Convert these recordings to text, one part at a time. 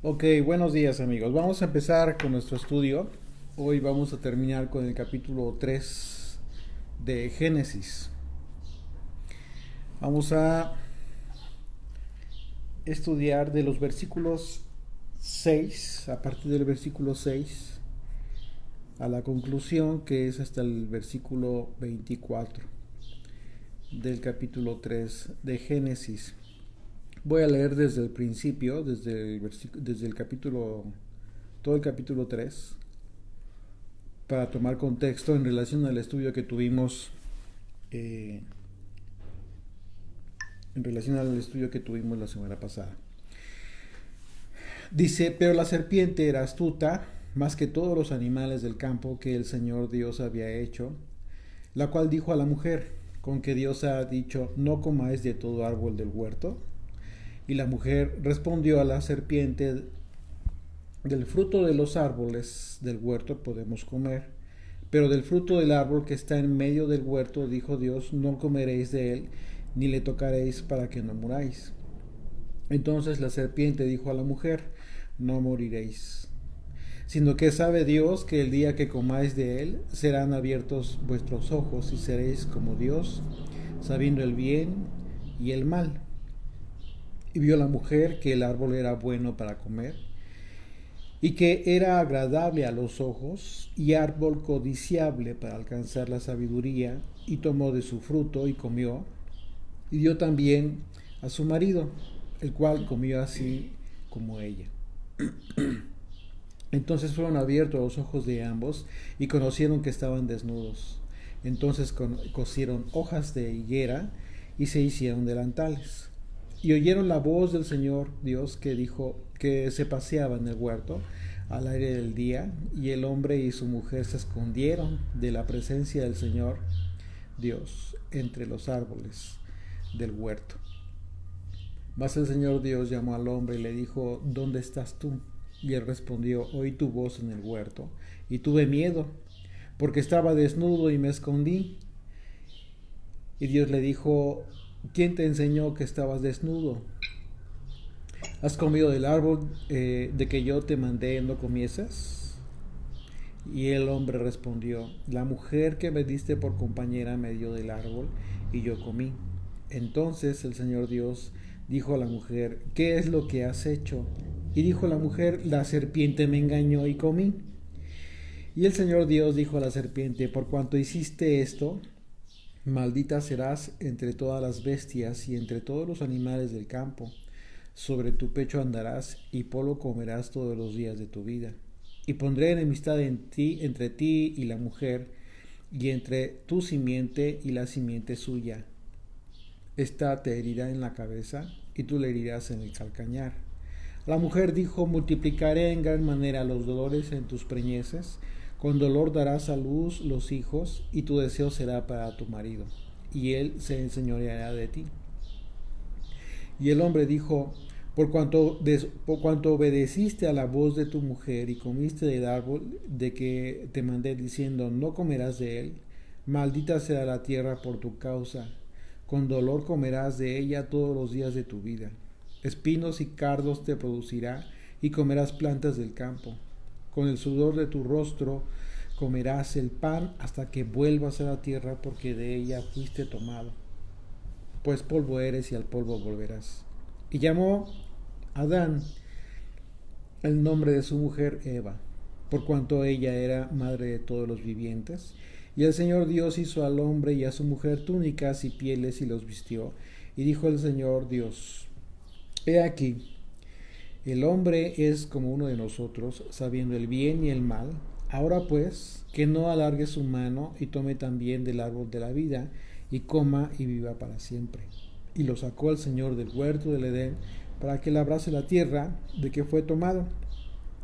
Ok, buenos días amigos. Vamos a empezar con nuestro estudio. Hoy vamos a terminar con el capítulo 3 de Génesis. Vamos a estudiar de los versículos 6, a partir del versículo 6, a la conclusión que es hasta el versículo 24 del capítulo 3 de Génesis. Voy a leer desde el principio, desde el capítulo, todo el capítulo 3, para tomar contexto en relación al estudio que tuvimos, eh, la semana pasada. Dice, pero la serpiente era astuta más que todos los animales del campo que el Señor Dios había hecho, la cual dijo a la mujer, con que Dios ha dicho, no comáis de todo árbol del huerto. Y la mujer respondió a la serpiente, del fruto de los árboles del huerto podemos comer, pero del fruto del árbol que está en medio del huerto, dijo Dios, no comeréis de él, ni le tocaréis para que no muráis. Entonces la serpiente dijo a la mujer, no moriréis, sino que sabe Dios que el día que comáis de él, serán abiertos vuestros ojos y seréis como Dios, sabiendo el bien y el mal. Y vio la mujer que el árbol era bueno para comer, y que era agradable a los ojos, y árbol codiciable para alcanzar la sabiduría, y tomó de su fruto y comió, y dio también a su marido, el cual comió así como ella. Entonces fueron abiertos los ojos de ambos, y conocieron que estaban desnudos. Entonces cosieron hojas de higuera, y se hicieron delantales. Y oyeron la voz del Señor Dios que dijo que se paseaba en el huerto al aire del día, y el hombre y su mujer se escondieron de la presencia del Señor Dios entre los árboles del huerto. Mas el Señor Dios llamó al hombre y le dijo, ¿dónde estás tú? Y él respondió, oí tu voz en el huerto, y tuve miedo, porque estaba desnudo y me escondí. Y Dios le dijo, ¿quién te enseñó que estabas desnudo? ¿Has comido del árbol de que yo te mandé no comieses? Y el hombre respondió, la mujer que me diste por compañera me dio del árbol y yo comí. Entonces el Señor Dios dijo a la mujer, ¿qué es lo que has hecho? Y dijo la mujer, la serpiente me engañó y comí. Y el Señor Dios dijo a la serpiente, por cuanto hiciste esto, maldita serás entre todas las bestias y entre todos los animales del campo. Sobre tu pecho andarás y polvo comerás todos los días de tu vida. Y pondré enemistad entre ti y la mujer, y entre tu simiente y la simiente suya. Esta te herirá en la cabeza, y tú le herirás en el calcañar. La mujer dijo, multiplicaré en gran manera los dolores en tus preñeces, con dolor darás a luz los hijos, y tu deseo será para tu marido, y él se enseñoreará de ti. Y el hombre dijo, por cuanto obedeciste a la voz de tu mujer y comiste del árbol de que te mandé diciendo, no comerás de él, maldita será la tierra por tu causa, con dolor comerás de ella todos los días de tu vida. Espinos y cardos te producirá, y comerás plantas del campo. Con el sudor de tu rostro comerás el pan hasta que vuelvas a la tierra, porque de ella fuiste tomado. Pues polvo eres y al polvo volverás. Y llamó Adán el nombre de su mujer Eva, por cuanto ella era madre de todos los vivientes. Y el Señor Dios hizo al hombre y a su mujer túnicas y pieles y los vistió. Y dijo el Señor Dios, he aquí, el hombre es como uno de nosotros, sabiendo el bien y el mal. Ahora pues, que no alargue su mano y tome también del árbol de la vida, y coma y viva para siempre. Y lo sacó el Señor del huerto del Edén, para que labrase la tierra de que fue tomado.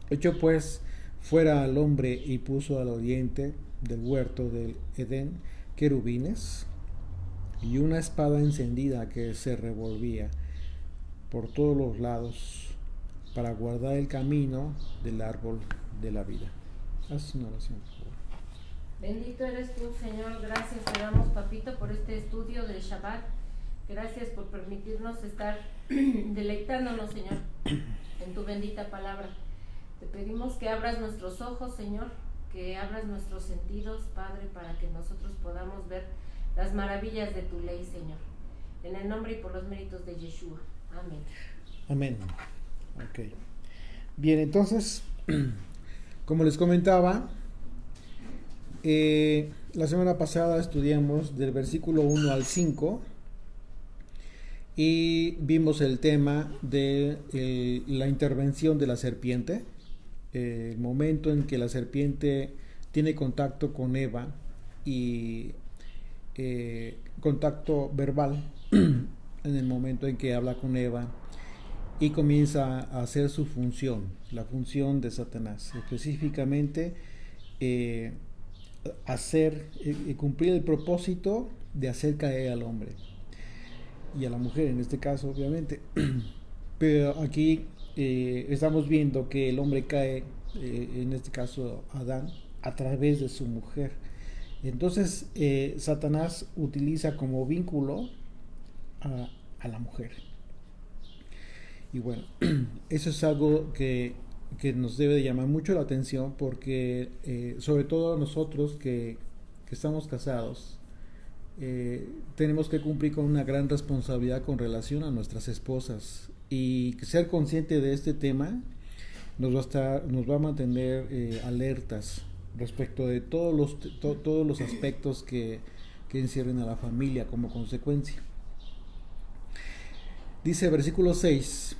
Echó pues fuera al hombre y puso al oriente del huerto del Edén querubines y una espada encendida que se revolvía por todos los lados para guardar el camino del árbol de la vida. Haz una oración, por favor. Bendito eres tú, Señor. Gracias te damos, papito, por este estudio del Shabbat. Gracias por permitirnos estar deleitándonos, Señor, en tu bendita palabra. Te pedimos que abras nuestros ojos, Señor, que abras nuestros sentidos, Padre, para que nosotros podamos ver las maravillas de tu ley, Señor. En el nombre y por los méritos de Yeshua. Amén. Amén. Ok. Bien, entonces, como les comentaba, la semana pasada estudiamos del versículo 1 al 5 y vimos el tema de la intervención de la serpiente, el momento en que la serpiente tiene contacto con Eva y contacto verbal en el momento en que habla con Eva y comienza a hacer su función, la función de Satanás, específicamente cumplir el propósito de hacer caer al hombre y a la mujer en este caso, obviamente. Pero aquí estamos viendo que el hombre cae, en este caso Adán, a través de su mujer. Entonces Satanás utiliza como vínculo a la mujer. Y bueno, eso es algo que nos debe de llamar mucho la atención, porque sobre todo nosotros que estamos casados, tenemos que cumplir con una gran responsabilidad con relación a nuestras esposas, y ser consciente de este tema nos va a mantener alertas respecto de todos los aspectos que encierren a la familia como consecuencia. Dice versículo 6: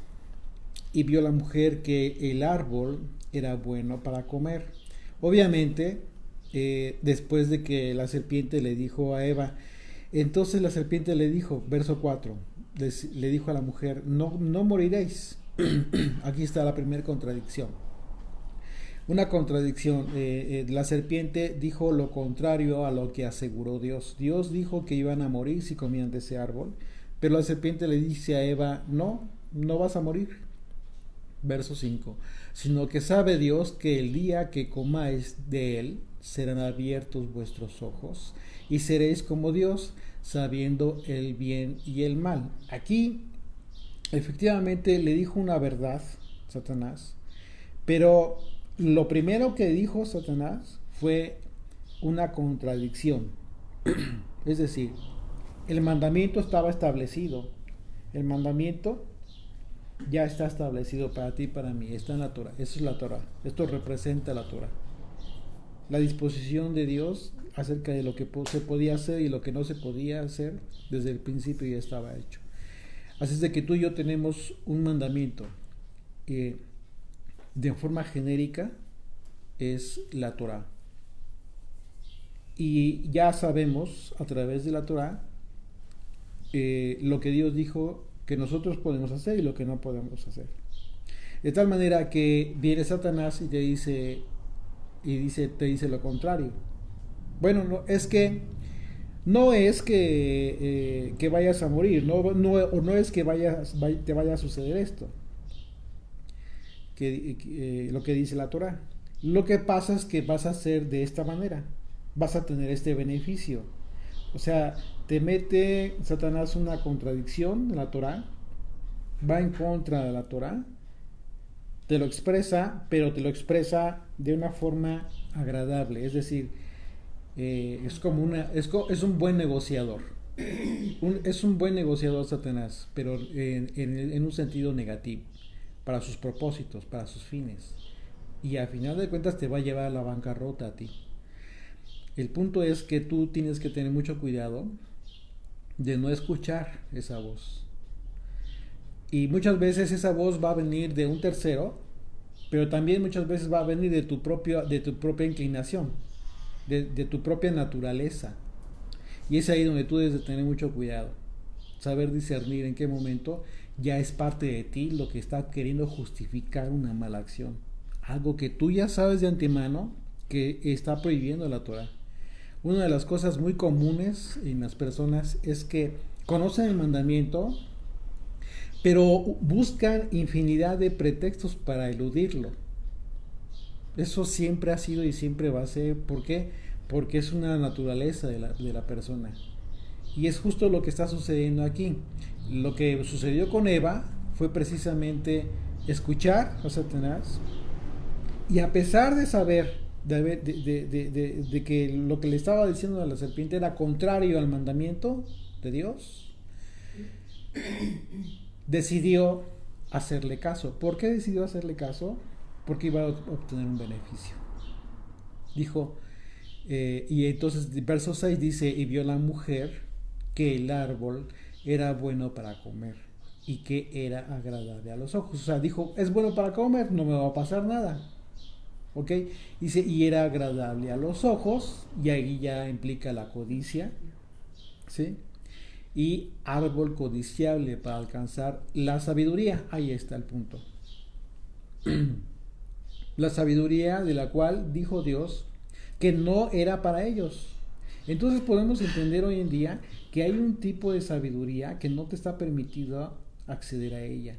y vio la mujer que el árbol era bueno para comer. Obviamente, después de que la serpiente le dijo a Eva, entonces la serpiente le dijo, verso 4, le dijo a la mujer, no moriréis. Aquí está la primera contradicción. Una contradicción. La serpiente dijo lo contrario a lo que aseguró Dios. Dios dijo que iban a morir si comían de ese árbol, pero la serpiente le dice a Eva, no vas a morir. Verso 5, sino que sabe Dios que el día que comáis de él, serán abiertos vuestros ojos, y seréis como Dios, sabiendo el bien y el mal. Aquí, efectivamente, le dijo una verdad, Satanás, pero lo primero que dijo Satanás fue una contradicción. Es decir, el mandamiento estaba establecido. El mandamiento ya está establecido para ti y para mí, está en la Torah. Eso es la Torah. Esto representa la Torah. La disposición de Dios acerca de lo que se podía hacer y lo que no se podía hacer, desde el principio ya estaba hecho. Así es de que tú y yo tenemos un mandamiento. De forma genérica es la Torah. Y ya sabemos a través de la Torah lo que Dios dijo que nosotros podemos hacer y lo que no podemos hacer. De tal manera que viene Satanás y te dice lo contrario. Bueno, no es que vayas a morir, no es que te vaya a suceder esto, lo que dice la Torah. Lo que pasa es que vas a hacer de esta manera, vas a tener este beneficio. O sea, te mete Satanás una contradicción en la Torah, va en contra de la Torah, te lo expresa, pero te lo expresa de una forma agradable. Es decir, es un buen negociador. Es un buen negociador Satanás, pero en un sentido negativo, para sus propósitos, para sus fines. Y al final de cuentas te va a llevar a la bancarrota a ti. El punto es que tú tienes que tener mucho cuidado de no escuchar esa voz. Y muchas veces esa voz va a venir de un tercero, pero también muchas veces va a venir de tu propia inclinación, de tu propia naturaleza. Y es ahí donde tú debes de tener mucho cuidado. Saber discernir en qué momento ya es parte de ti lo que está queriendo justificar una mala acción. Algo que tú ya sabes de antemano que está prohibiendo la Torah. Una de las cosas muy comunes en las personas es que conocen el mandamiento, pero buscan infinidad de pretextos para eludirlo. Eso siempre ha sido y siempre va a ser. ¿Por qué? Porque es una naturaleza de la persona. Y es justo lo que está sucediendo aquí. Lo que sucedió con Eva fue precisamente escuchar a Satanás, y a pesar de saber de que lo que le estaba diciendo a la serpiente era contrario al mandamiento de Dios, decidió hacerle caso. ¿Por qué decidió hacerle caso? Porque iba a obtener un beneficio. Dijo, y entonces verso 6 dice, y vio la mujer que el árbol era bueno para comer y que era agradable a los ojos. O sea, dijo, es bueno para comer, no me va a pasar nada. ¿Ok? Dice, y era agradable a los ojos, y ahí ya implica la codicia, ¿sí? Y árbol codiciable para alcanzar la sabiduría. Ahí está el punto. La sabiduría de la cual dijo Dios que no era para ellos. Entonces podemos entender hoy en día que hay un tipo de sabiduría que no te está permitido acceder a ella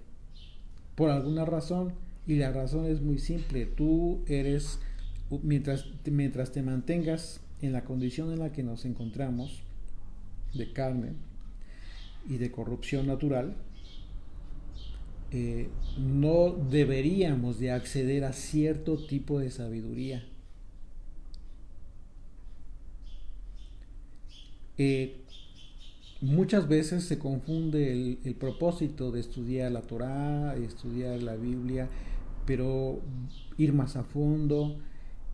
por alguna razón, y la razón es muy simple. Tú eres, mientras te mantengas en la condición en la que nos encontramos, de carne y de corrupción natural, no deberíamos de acceder a cierto tipo de sabiduría. Muchas veces se confunde el propósito de estudiar la Torá, estudiar la Biblia, pero ir más a fondo,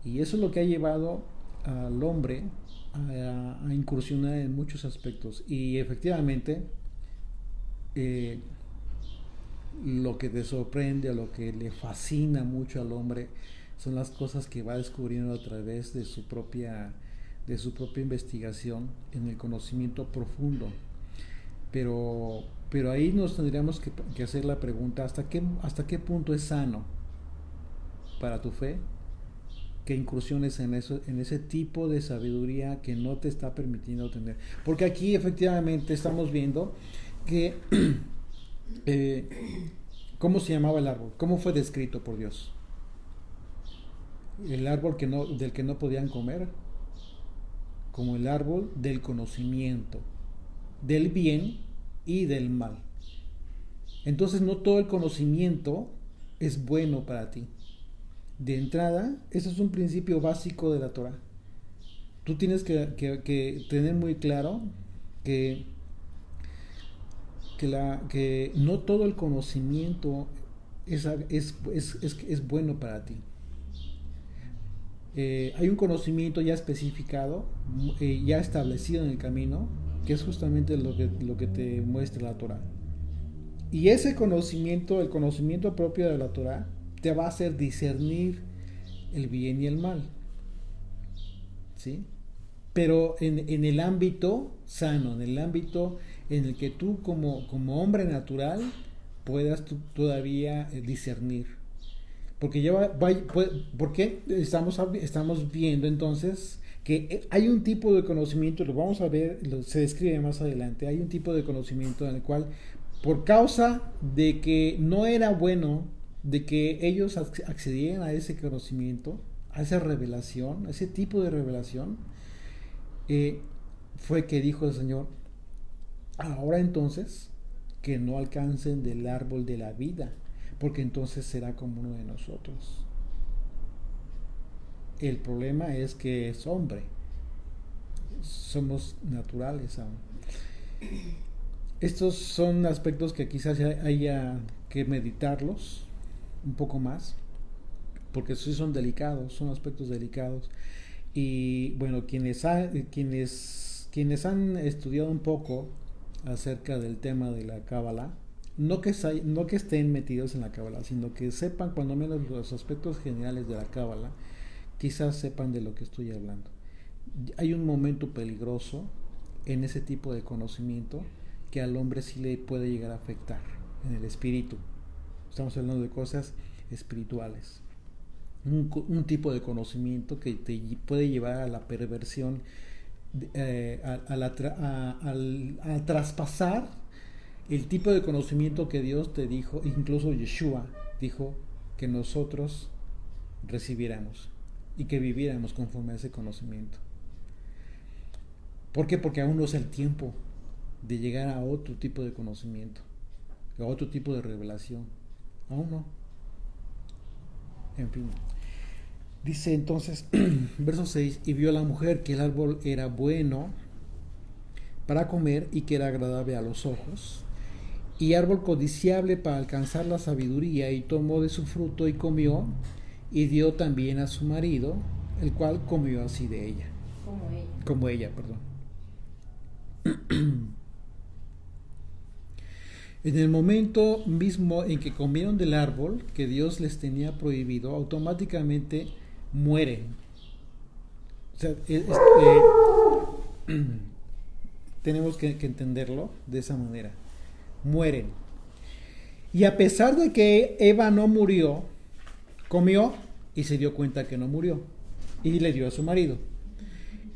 y eso es lo que ha llevado al hombre a incursionar en muchos aspectos. Y efectivamente, lo que te sorprende, lo que le fascina mucho al hombre, son las cosas que va descubriendo a través de su propia investigación en el conocimiento profundo. Pero ahí nos tendríamos que hacer la pregunta, ¿hasta qué punto es sano para tu fe que incursiones en ese tipo de sabiduría que no te está permitiendo tener? Porque aquí efectivamente estamos viendo que ¿cómo se llamaba el árbol? ¿Cómo fue descrito por Dios? El árbol del que no podían comer, como el árbol del conocimiento del bien y del mal. Entonces no todo el conocimiento es bueno para ti. De entrada, ese es un principio básico de la Torah. Tú tienes que tener muy claro que no todo el conocimiento es bueno para ti. Hay un conocimiento ya especificado, ya establecido en el camino, que es justamente lo que te muestra la Torah. Y ese conocimiento, el conocimiento propio de la Torah, te va a hacer discernir el bien y el mal, ¿sí? Pero en el ámbito sano, en el ámbito en el que tú como hombre natural puedas todavía discernir. Porque porque estamos viendo entonces que hay un tipo de conocimiento, lo vamos a ver, se describe más adelante, hay un tipo de conocimiento en el cual, por causa de que no era bueno, de que ellos accedieran a ese conocimiento, a esa revelación, a ese tipo de revelación, fue que dijo el Señor, ahora entonces, que no alcancen del árbol de la vida, porque entonces será como uno de nosotros. El problema es que es hombre, somos naturales aún. Estos son aspectos que quizás haya que meditarlos un poco más, porque sí son delicados, son aspectos delicados. Y bueno, quienes han estudiado un poco acerca del tema de la Cábala, no que estén metidos en la Cábala, sino que sepan cuando menos los aspectos generales de la Cábala, quizás sepan de lo que estoy hablando. Hay un momento peligroso en ese tipo de conocimiento que al hombre sí le puede llegar a afectar en el espíritu. Estamos hablando de cosas espirituales. Un tipo de conocimiento que te puede llevar a la perversión, a traspasar el tipo de conocimiento que Dios te dijo, incluso Yeshua dijo que nosotros recibiéramos y que viviéramos conforme a ese conocimiento. ¿Por qué? Porque aún no es el tiempo de llegar a otro tipo de conocimiento, a otro tipo de revelación. Aún no. En fin. Dice entonces, verso 6, y vio la mujer que el árbol era bueno para comer y que era agradable a los ojos, y árbol codiciable para alcanzar la sabiduría, y tomó de su fruto y comió, y dio también a su marido, el cual comió así de ella. Como ella, perdón. En el momento mismo en que comieron del árbol que Dios les tenía prohibido, automáticamente mueren. O sea, tenemos que entenderlo de esa manera. Mueren. Y a pesar de que Eva no murió, comió y se dio cuenta que no murió. Y le dio a su marido.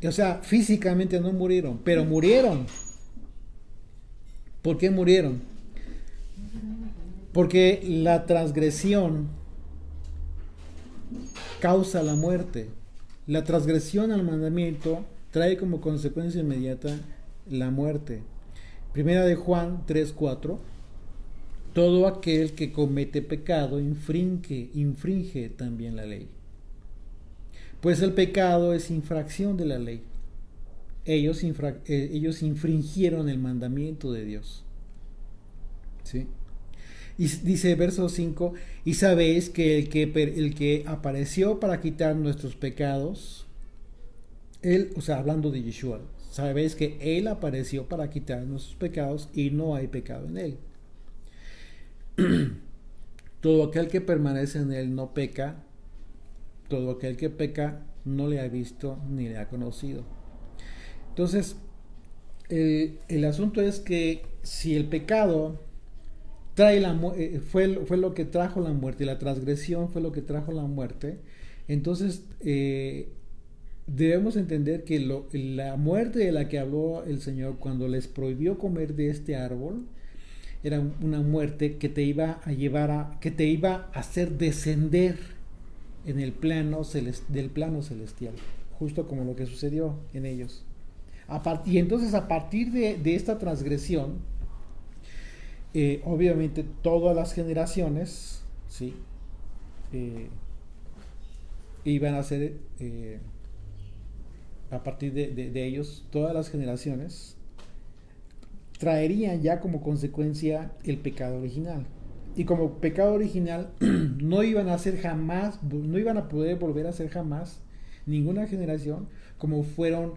O sea, físicamente no murieron, pero murieron. ¿Por qué murieron? Porque la transgresión causa la muerte. La transgresión al mandamiento trae como consecuencia inmediata la muerte. Primera de Juan 3:4. Todo aquel que comete pecado infringe también la ley. Pues el pecado es infracción de la ley. Ellos infringieron el mandamiento de Dios. ¿Sí? Y dice verso 5, y sabéis que el que apareció para quitar nuestros pecados, él, o sea, hablando de Yeshua, sabéis que él apareció para quitar nuestros pecados y no hay pecado en él. Todo aquel que permanece en él no peca, todo aquel que peca no le ha visto ni le ha conocido. Entonces, el asunto es que si el pecado fue lo que trajo la muerte, y la transgresión fue lo que trajo la muerte, entonces debemos entender que la muerte de la que habló el Señor cuando les prohibió comer de este árbol era una muerte que te iba a hacer descender en el plano del plano celestial, justo como lo que sucedió en ellos. Y entonces a partir de esta transgresión, obviamente todas las generaciones, ¿sí? Iban a ser, a partir de ellos, todas las generaciones traerían ya como consecuencia el pecado original. Y como pecado original no iban a poder volver a ser jamás ninguna generación como fueron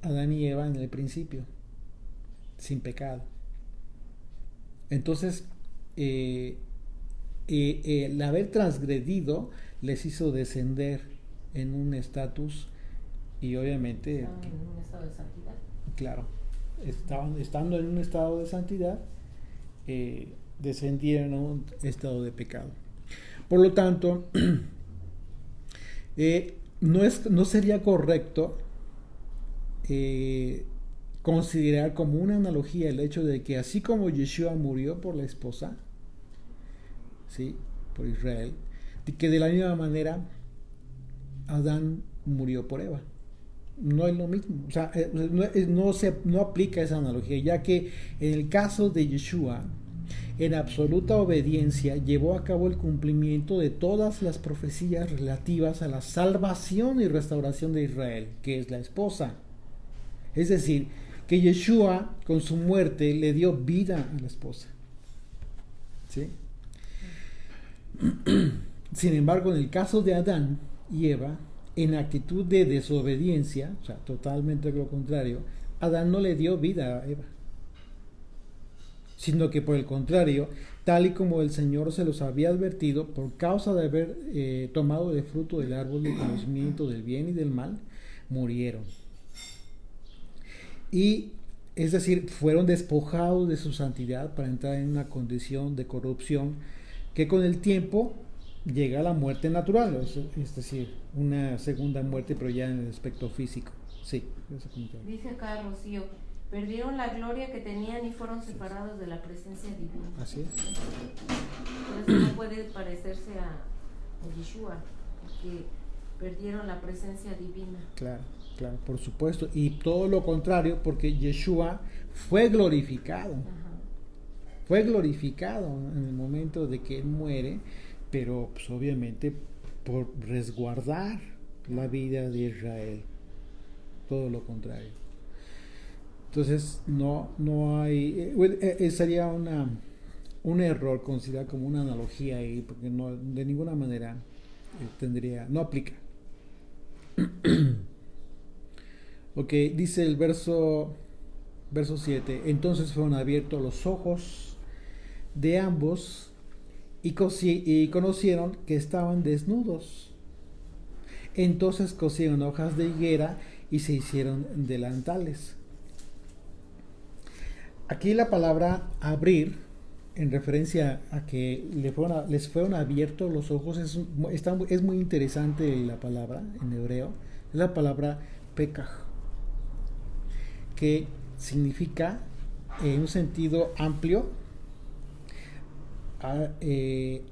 Adán y Eva en el principio, sin pecado. Entonces, el haber transgredido les hizo descender en un estatus y obviamente... Estaban en un estado de santidad. Claro, estando en un estado de santidad, descendieron a un estado de pecado. Por lo tanto, no sería correcto considerar como una analogía el hecho de que así como Yeshua murió por la esposa, ¿sí?, por Israel, que de la misma manera Adán murió por Eva. No es lo mismo, o sea, no aplica esa analogía, ya que en el caso de Yeshua, en absoluta obediencia, llevó a cabo el cumplimiento de todas las profecías relativas a la salvación y restauración de Israel, que es la esposa. Es decir, que Yeshua con su muerte le dio vida a la esposa. ¿Sí? Sin embargo, en el caso de Adán y Eva, en actitud de desobediencia, o sea, totalmente lo contrario, Adán no le dio vida a Eva, sino que por el contrario, tal y como el Señor se los había advertido, por causa de haber tomado de fruto del árbol del conocimiento del bien y del mal, murieron. Y es decir, fueron despojados de su santidad para entrar en una condición de corrupción que con el tiempo llega a la muerte natural, es decir, una segunda muerte, pero ya en el aspecto físico. Sí, dice acá Rocío, perdieron la gloria que tenían y fueron separados de la presencia divina. Así es. Por eso no puede parecerse a Yeshua, porque Perdieron la presencia divina. Claro, claro, por supuesto. Y todo lo contrario, porque Yeshua fue glorificado. Ajá. Fue glorificado en el momento de que él muere, pero pues, obviamente por resguardar la vida de Israel. Todo lo contrario. Entonces no hay, sería un error considerar como una analogía ahí, porque no, de ninguna manera no aplica. Ok, dice el verso 7, entonces fueron abiertos los ojos de ambos y conocieron que estaban desnudos. Entonces cosieron hojas de higuera y se hicieron delantales. Aquí la palabra abrir, en referencia a que les fueron abiertos los ojos, es muy interesante la palabra en hebreo. Es la palabra pekaj, que significa en un sentido amplio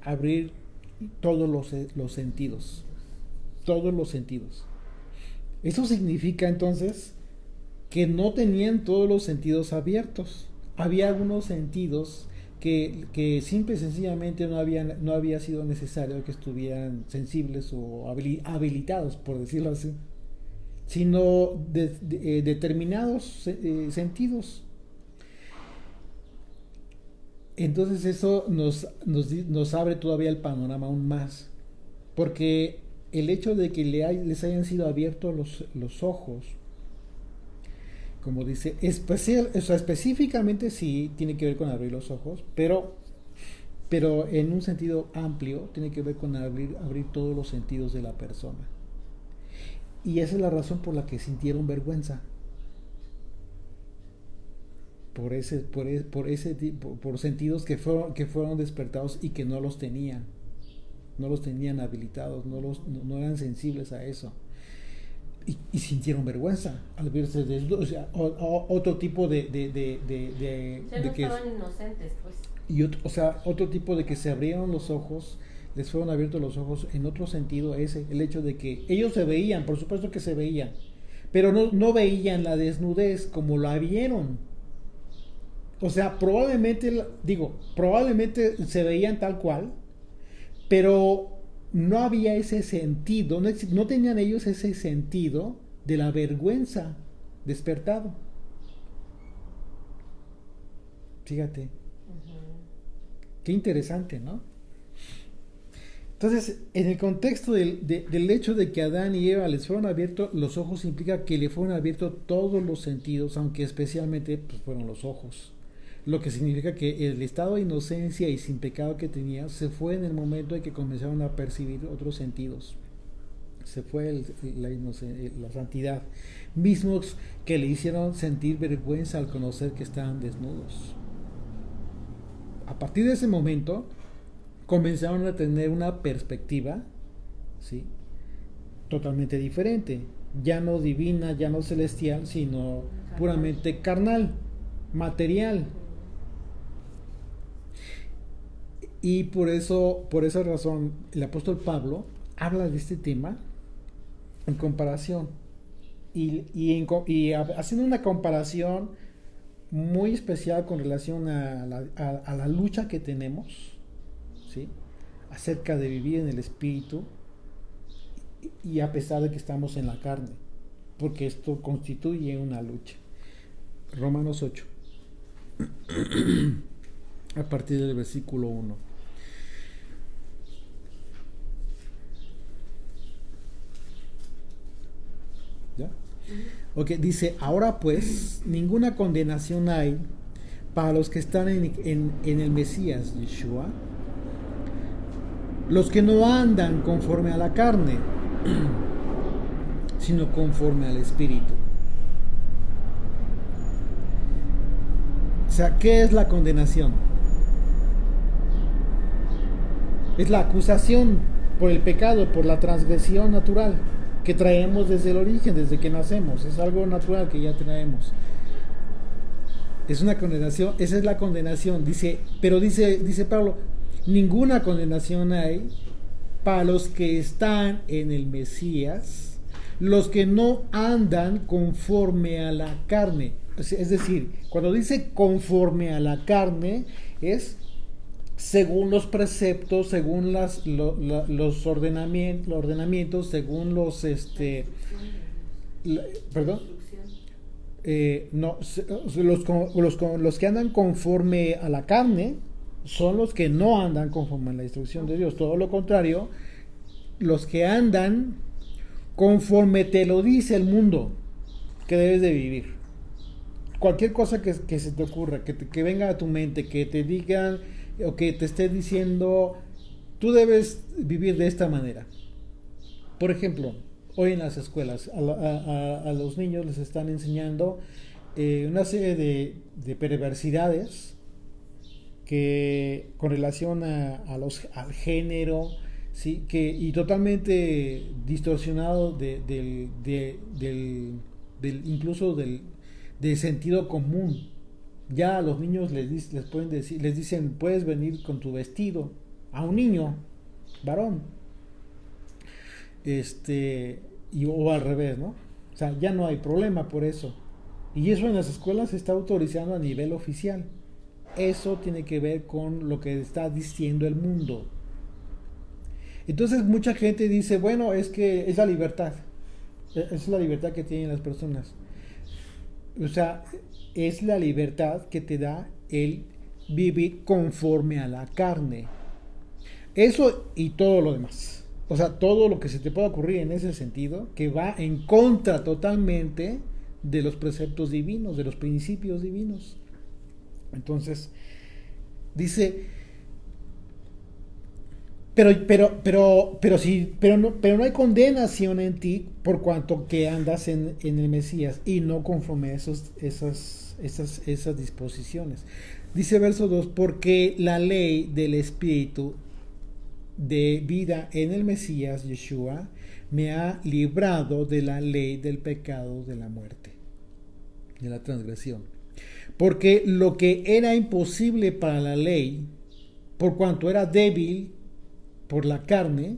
abrir todos los sentidos. Todos los sentidos. Eso significa entonces que no tenían todos los sentidos abiertos. Había algunos sentidos que simple y sencillamente no había sido necesario que estuvieran sensibles o habilitados, por decirlo así, sino determinados sentidos. Entonces eso nos abre todavía el panorama aún más, porque el hecho de que les hayan sido abiertos los ojos, como dice, específicamente sí tiene que ver con abrir los ojos, pero en un sentido amplio tiene que ver con abrir todos los sentidos de la persona. Y esa es la razón por la que sintieron vergüenza. Por sentidos que fueron despertados y que no los tenían habilitados, no eran sensibles a eso. Y sintieron vergüenza al verse desnudos, o sea, otro tipo de no estaban inocentes, pues. Y otro tipo de que se abrieron los ojos, les fueron abiertos los ojos en otro sentido, el hecho de que ellos se veían, por supuesto que se veían, pero no veían la desnudez como la vieron. O sea, probablemente se veían tal cual, pero no había ese sentido, no tenían ellos ese sentido de la vergüenza despertado. Fíjate. Uh-huh. Qué interesante, ¿no? Entonces, en el contexto del hecho de que Adán y Eva les fueron abiertos los ojos, implica que le fueron abiertos todos los sentidos, aunque especialmente pues, fueron los ojos. Lo que significa que el estado de inocencia y sin pecado que tenía se fue en el momento en que comenzaron a percibir otros sentidos. Se fue la santidad, mismos que le hicieron sentir vergüenza al conocer que estaban desnudos. A partir de ese momento comenzaron a tener una perspectiva, ¿sí?, totalmente diferente, ya no divina, ya no celestial, sino puramente carnal, material. Y por esa razón, el apóstol Pablo habla de este tema en comparación y haciendo una comparación muy especial con relación a la lucha que tenemos, ¿sí?, acerca de vivir en el espíritu y a pesar de que estamos en la carne, porque esto constituye una lucha. Romanos 8 a partir del versículo 1. ¿Ya? Ok, dice, ahora pues, ninguna condenación hay para los que están en el Mesías, Yeshua, los que no andan conforme a la carne, sino conforme al Espíritu. O sea, ¿qué es la condenación? Es la acusación por el pecado, por la transgresión natural que traemos desde el origen, desde que nacemos. Es algo natural que ya traemos. Es una condenación, esa es la condenación. Dice Pablo, ninguna condenación hay para los que están en el Mesías, los que no andan conforme a la carne. Es decir, cuando dice conforme a la carne, es según los preceptos, según los ordenamientos, según los perdón, no, los que andan conforme a la carne son los que no andan conforme a la instrucción de Dios. Todo lo contrario, los que andan conforme te lo dice el mundo que debes de vivir. Cualquier cosa que se te ocurra, que venga a tu mente, que te digan o que te esté diciendo, tú debes vivir de esta manera. Por ejemplo, hoy en las escuelas a los niños les están enseñando una serie de perversidades que con relación al género, ¿sí? Y totalmente distorsionado incluso del sentido común. Ya a los niños les dicen, puedes venir con tu vestido, a un niño varón, o al revés, ¿no? O sea, ya no hay problema por eso. Y eso en las escuelas se está autorizando a nivel oficial. Eso tiene que ver con lo que está diciendo el mundo. Entonces mucha gente dice, bueno, es que es la libertad. Es la libertad que tienen las personas. O sea, es la libertad que te da el vivir conforme a la carne. Eso y todo lo demás. O sea, todo lo que se te pueda ocurrir en ese sentido, que va en contra totalmente de los preceptos divinos, de los principios divinos. Entonces, dice, pero no hay condenación en ti por cuanto que andas en el Mesías y no conforme a esas disposiciones. Dice verso 2, porque la ley del Espíritu de vida en el Mesías, Yeshua, me ha librado de la ley del pecado, de la muerte, de la transgresión. Porque lo que era imposible para la ley, por cuanto era débil por la carne,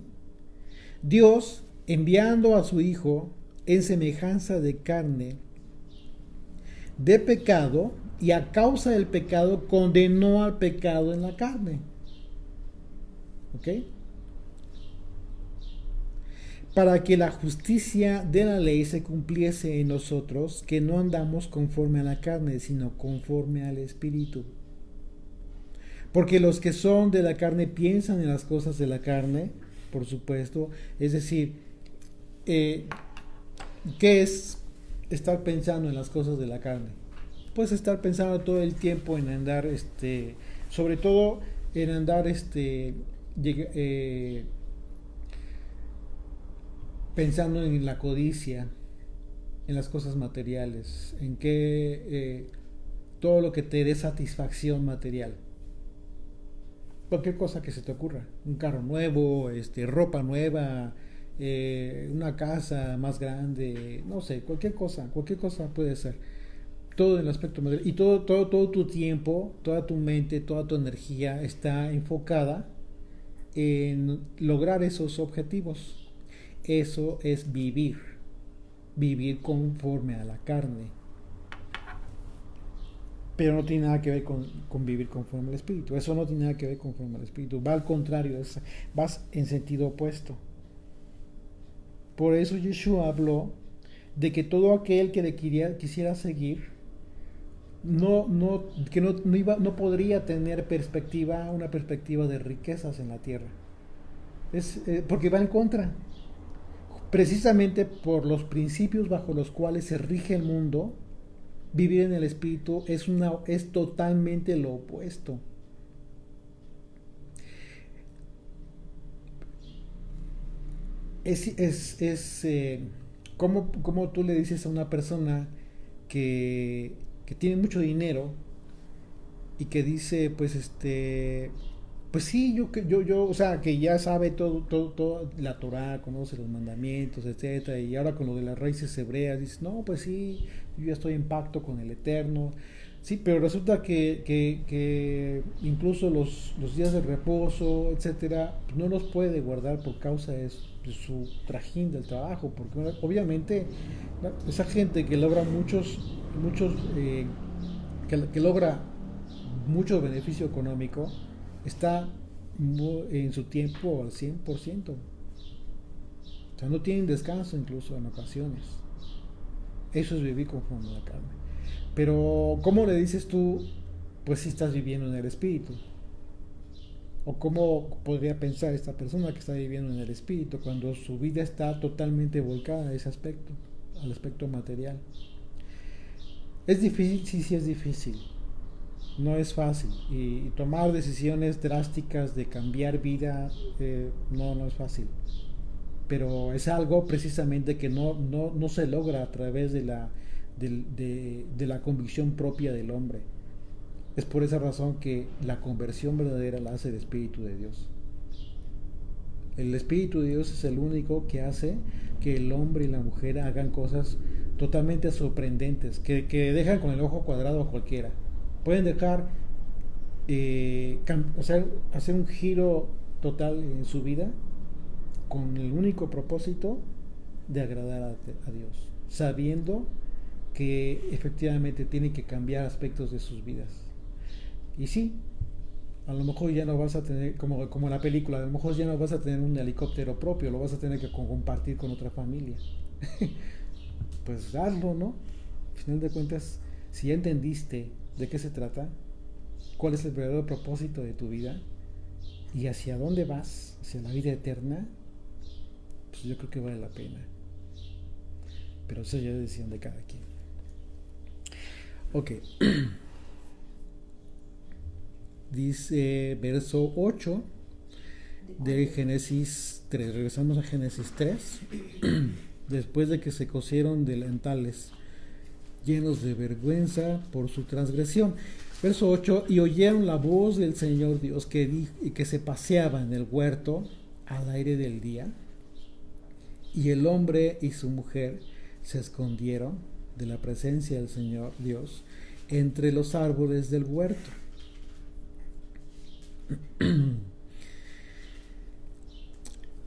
Dios, enviando a su Hijo en semejanza de carne, de pecado, y a causa del pecado condenó al pecado en la carne. ¿Ok? Para que la justicia de la ley se cumpliese en nosotros, que no andamos conforme a la carne, sino conforme al Espíritu. Porque los que son de la carne piensan en las cosas de la carne, por supuesto. Es decir, ¿qué es estar pensando en las cosas de la carne? Pues estar pensando todo el tiempo en andar, sobre todo en andar, pensando en la codicia, en las cosas materiales, en que todo lo que te dé satisfacción material. Cualquier cosa que se te ocurra, un carro nuevo, ropa nueva, una casa más grande, no sé, cualquier cosa puede ser. Todo en el aspecto material. Y todo tu tiempo, toda tu mente, toda tu energía está enfocada en lograr esos objetivos. Eso es vivir conforme a la carne. Pero no tiene nada que ver con vivir conforme al Espíritu. Eso no tiene nada que ver conforme al Espíritu. Va al contrario, vas en sentido opuesto. Por eso Yeshua habló de que todo aquel que le quisiera seguir no podría tener una perspectiva de riquezas en la tierra. Porque va en contra. Precisamente por los principios bajo los cuales se rige el mundo, vivir en el Espíritu es totalmente lo opuesto. Como tú le dices a una persona que tiene mucho dinero y que dice, pues pues sí, yo, o sea, que ya sabe todo la Torá, conoce los mandamientos, etcétera, y ahora con lo de las raíces hebreas, dice, no, pues sí, yo ya estoy en pacto con el Eterno, Sí, pero resulta que incluso los días de reposo, etcétera, no los puede guardar por causa de su trajín del trabajo, porque obviamente esa gente que logra que logra mucho beneficio económico, está en su tiempo al 100%. O sea, no tienen descanso incluso en ocasiones. Eso es vivir conforme a la carne. Pero, ¿cómo le dices tú, pues si estás viviendo en el espíritu? ¿O cómo podría pensar esta persona que está viviendo en el espíritu cuando su vida está totalmente volcada a ese aspecto, al aspecto material? ¿Es difícil? Sí, sí es difícil. No es fácil. Y tomar decisiones drásticas de cambiar vida, no es fácil. Pero es algo precisamente que no se logra a través de la convicción propia del hombre. Es por esa razón que la conversión verdadera la hace el Espíritu de Dios. El Espíritu de Dios es el único que hace que el hombre y la mujer hagan cosas totalmente sorprendentes, que dejan con el ojo cuadrado a cualquiera. Pueden dejar hacer un giro total en su vida con el único propósito de agradar a Dios, sabiendo que efectivamente tienen que cambiar aspectos de sus vidas. Y sí, a lo mejor ya no vas a tener, como en la película, a lo mejor ya no vas a tener un helicóptero propio, lo vas a tener que compartir con otra familia. Pues hazlo, ¿no? Al final de cuentas, si ya entendiste de qué se trata, cuál es el verdadero propósito de tu vida y hacia dónde vas, hacia la vida eterna, pues yo creo que vale la pena. Pero eso ya es decisión de cada quien. Ok. Dice verso 8 de Génesis 3. Regresamos a Génesis 3. Después de que se cosieron delantales llenos de vergüenza por su transgresión. Verso 8. Y oyeron la voz del Señor Dios que se paseaba en el huerto al aire del día. Y el hombre y su mujer se escondieron de la presencia del Señor Dios entre los árboles del huerto.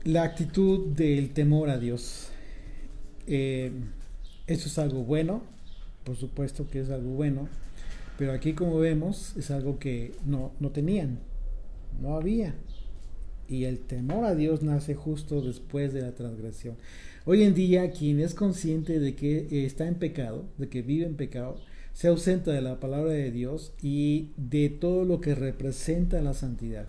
La actitud del temor a Dios. Eso es algo bueno, por supuesto que es algo bueno, pero aquí, como vemos, es algo que no tenían, no había. Y el temor a Dios nace justo después de la transgresión. Hoy en día, quien es consciente de que está en pecado, de que vive en pecado, se ausenta de la palabra de Dios y de todo lo que representa la santidad.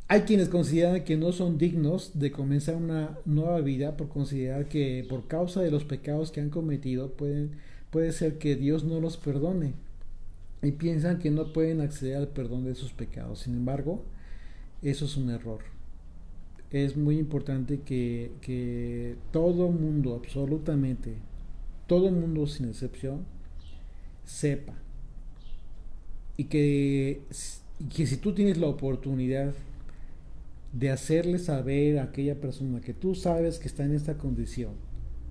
Hay quienes consideran que no son dignos de comenzar una nueva vida por considerar que por causa de los pecados que han cometido puede ser que Dios no los perdone y piensan que no pueden acceder al perdón de sus pecados. Sin embargo, eso es un error. Es muy importante que todo mundo, absolutamente todo mundo sin excepción, sepa y que si tú tienes la oportunidad de hacerle saber a aquella persona que tú sabes que está en esta condición,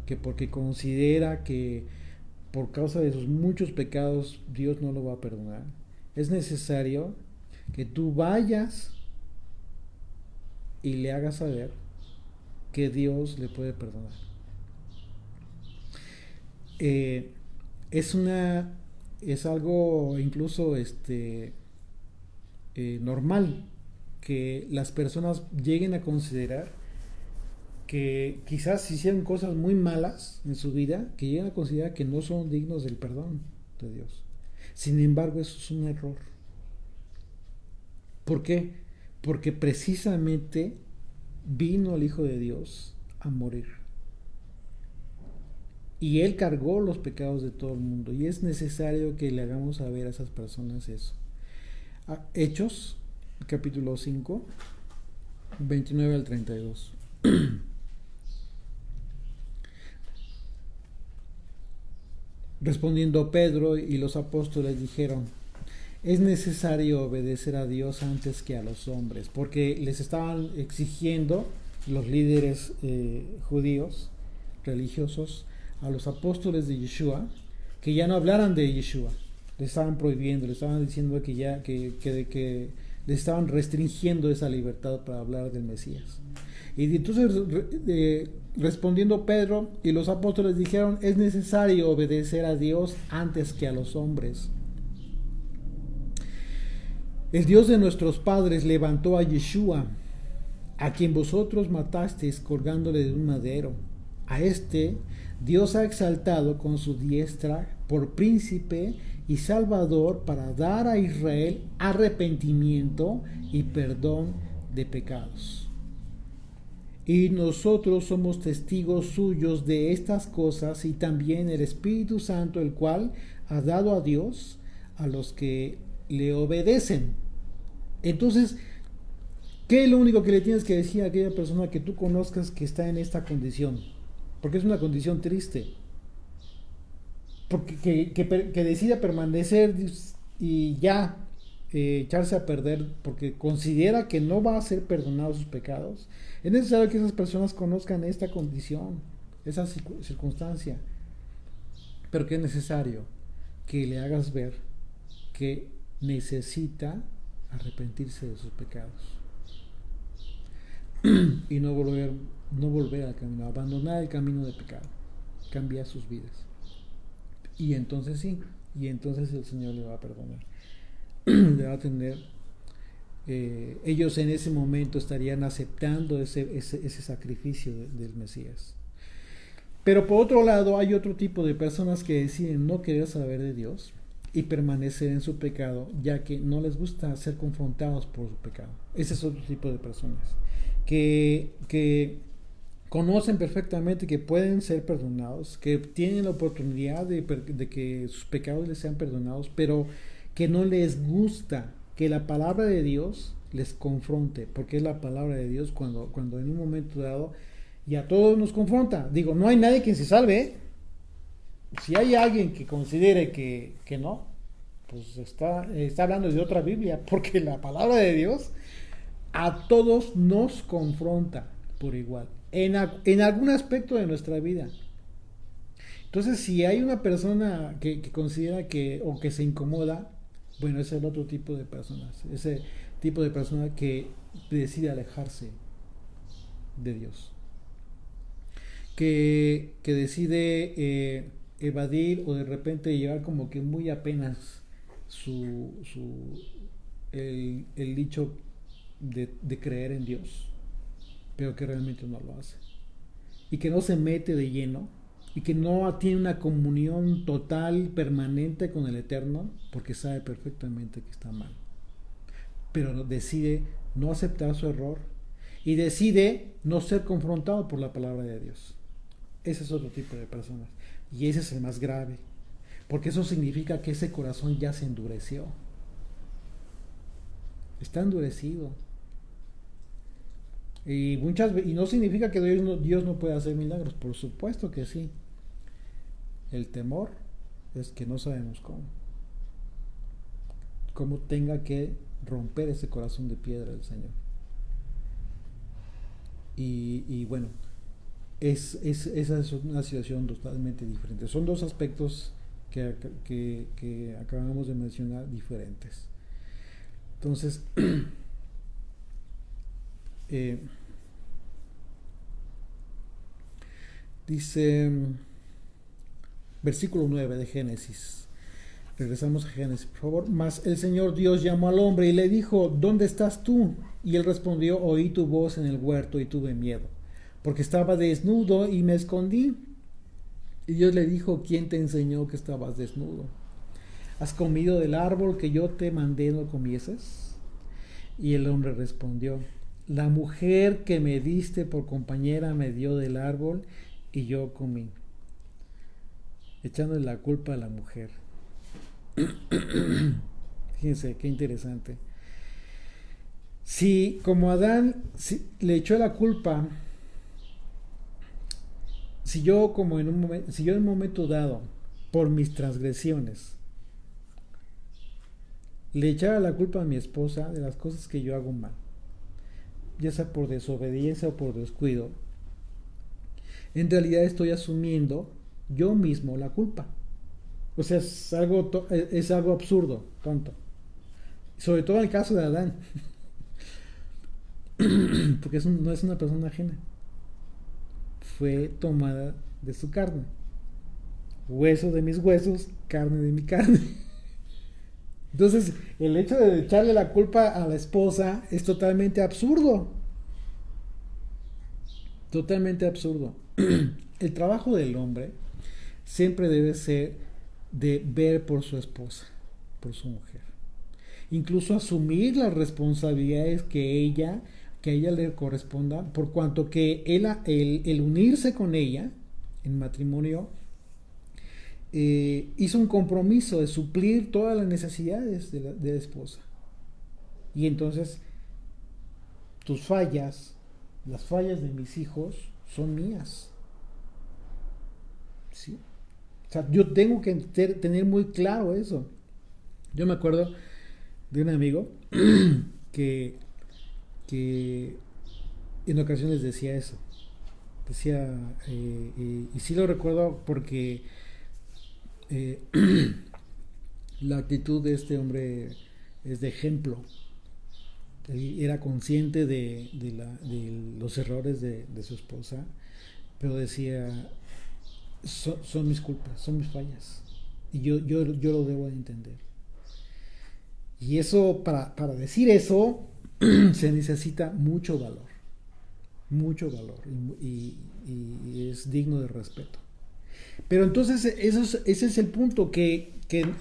que porque considera que por causa de sus muchos pecados Dios no lo va a perdonar, es necesario que tú vayas y le hagas saber que Dios le puede perdonar. Es algo incluso normal que las personas lleguen a considerar que quizás hicieron cosas muy malas en su vida, que lleguen a considerar que no son dignos del perdón de Dios. Sin embargo, eso es un error. ¿Por qué? Porque precisamente vino el Hijo de Dios a morir. Y Él cargó los pecados de todo el mundo. Y es necesario que le hagamos saber a esas personas eso. Hechos, capítulo 5, 29 al 32. Respondiendo Pedro y los apóstoles dijeron: es necesario obedecer a Dios antes que a los hombres, porque les estaban exigiendo los líderes judíos, religiosos, a los apóstoles de Yeshua, que ya no hablaran de Yeshua. Le estaban prohibiendo, le estaban diciendo que le estaban restringiendo esa libertad para hablar del Mesías. Y entonces respondiendo Pedro y los apóstoles dijeron: es necesario obedecer a Dios antes que a los hombres. El Dios de nuestros padres levantó a Yeshua, a quien vosotros matasteis colgándole de un madero. A este Dios ha exaltado con su diestra por príncipe y salvador para dar a Israel arrepentimiento y perdón de pecados. Y nosotros somos testigos suyos de estas cosas, y también el Espíritu Santo, el cual ha dado a Dios a los que le obedecen. Entonces, ¿qué es lo único que le tienes que decir a aquella persona que tú conozcas que está en esta condición? Porque es una condición triste. Porque que decida permanecer y ya echarse a perder porque considera que no va a ser perdonado sus pecados. Es necesario que esas personas conozcan esta condición, esa circunstancia. Pero que es necesario que le hagas ver que necesita arrepentirse de sus pecados y no volver al camino, abandonar el camino de pecado, cambiar sus vidas. Y entonces sí, entonces el Señor le va a perdonar. Le va a tener, ellos en ese momento estarían aceptando ese sacrificio del Mesías. Pero por otro lado hay otro tipo de personas que deciden no querer saber de Dios y permanecer en su pecado, ya que no les gusta ser confrontados por su pecado. Ese es otro tipo de personas que conocen perfectamente que pueden ser perdonados, que tienen la oportunidad de que sus pecados les sean perdonados, pero que no les gusta que la palabra de Dios les confronte, porque es la palabra de Dios cuando en un momento dado, y a todos nos confronta. Digo, no hay nadie quien se salve, ¿eh? Si hay alguien que considere que no, pues está hablando de otra Biblia, porque la palabra de Dios a todos nos confronta por igual, en algún aspecto de nuestra vida. Entonces, si hay una persona que considera o que se incomoda, bueno, ese es el otro tipo de personas, ese tipo de persona que decide alejarse de Dios, que decide evadir o de repente llevar como que muy apenas el dicho de creer en Dios, pero que realmente no lo hace, y que no se mete de lleno, y que no tiene una comunión total, permanente con el Eterno, porque sabe perfectamente que está mal, pero decide no aceptar su error y decide no ser confrontado por la palabra de Dios. Ese es otro tipo de personas, y ese es el más grave, porque eso significa que ese corazón ya se endureció, está endurecido. Y no significa que Dios no puede hacer milagros, por supuesto que sí. El temor es que no sabemos cómo tenga que romper ese corazón de piedra del Señor. Y bueno, esa es una situación totalmente diferente. Son dos aspectos que acabamos de mencionar diferentes. Entonces, dice versículo 9 de Génesis. Regresamos a Génesis, por favor. Mas el Señor Dios llamó al hombre y le dijo: ¿dónde estás tú? Y él respondió: oí tu voz en el huerto y tuve miedo, porque estaba desnudo y me escondí. Y Dios le dijo: ¿quién te enseñó que estabas desnudo? ¿Has comido del árbol que yo te mandé no comieses? Y el hombre respondió: la mujer que me diste por compañera me dio del árbol y yo comí. Echándole la culpa a la mujer. Fíjense qué interesante. Si como Adán le echó la culpa, si yo en un momento dado, por mis transgresiones, le echara la culpa a mi esposa de las cosas que yo hago mal, ya sea por desobediencia o por descuido, en realidad estoy asumiendo yo mismo la culpa. O sea, es algo absurdo, tonto. Sobre todo en el caso de Adán. Porque no es una persona ajena. Fue tomada de su carne. Hueso de mis huesos, carne de mi carne. Entonces, el hecho de echarle la culpa a la esposa es totalmente absurdo. Totalmente absurdo. El trabajo del hombre siempre debe ser de ver por su esposa, por su mujer. Incluso asumir las responsabilidades que a ella le corresponda, por cuanto que el unirse con ella en matrimonio hizo un compromiso de suplir todas las necesidades de la esposa. Y entonces tus fallas, las fallas de mis hijos son mías. ¿Sí? O sea, yo tengo que tener muy claro eso. Yo me acuerdo de un amigo que en ocasiones decía eso. Decía, y sí lo recuerdo porque la actitud de este hombre es de ejemplo. Él era consciente de los errores de su esposa, pero decía, son mis culpas, son mis fallas, y yo lo debo de entender. Y eso, para decir eso, se necesita mucho valor, y es digno de respeto. Pero entonces ese es el punto, que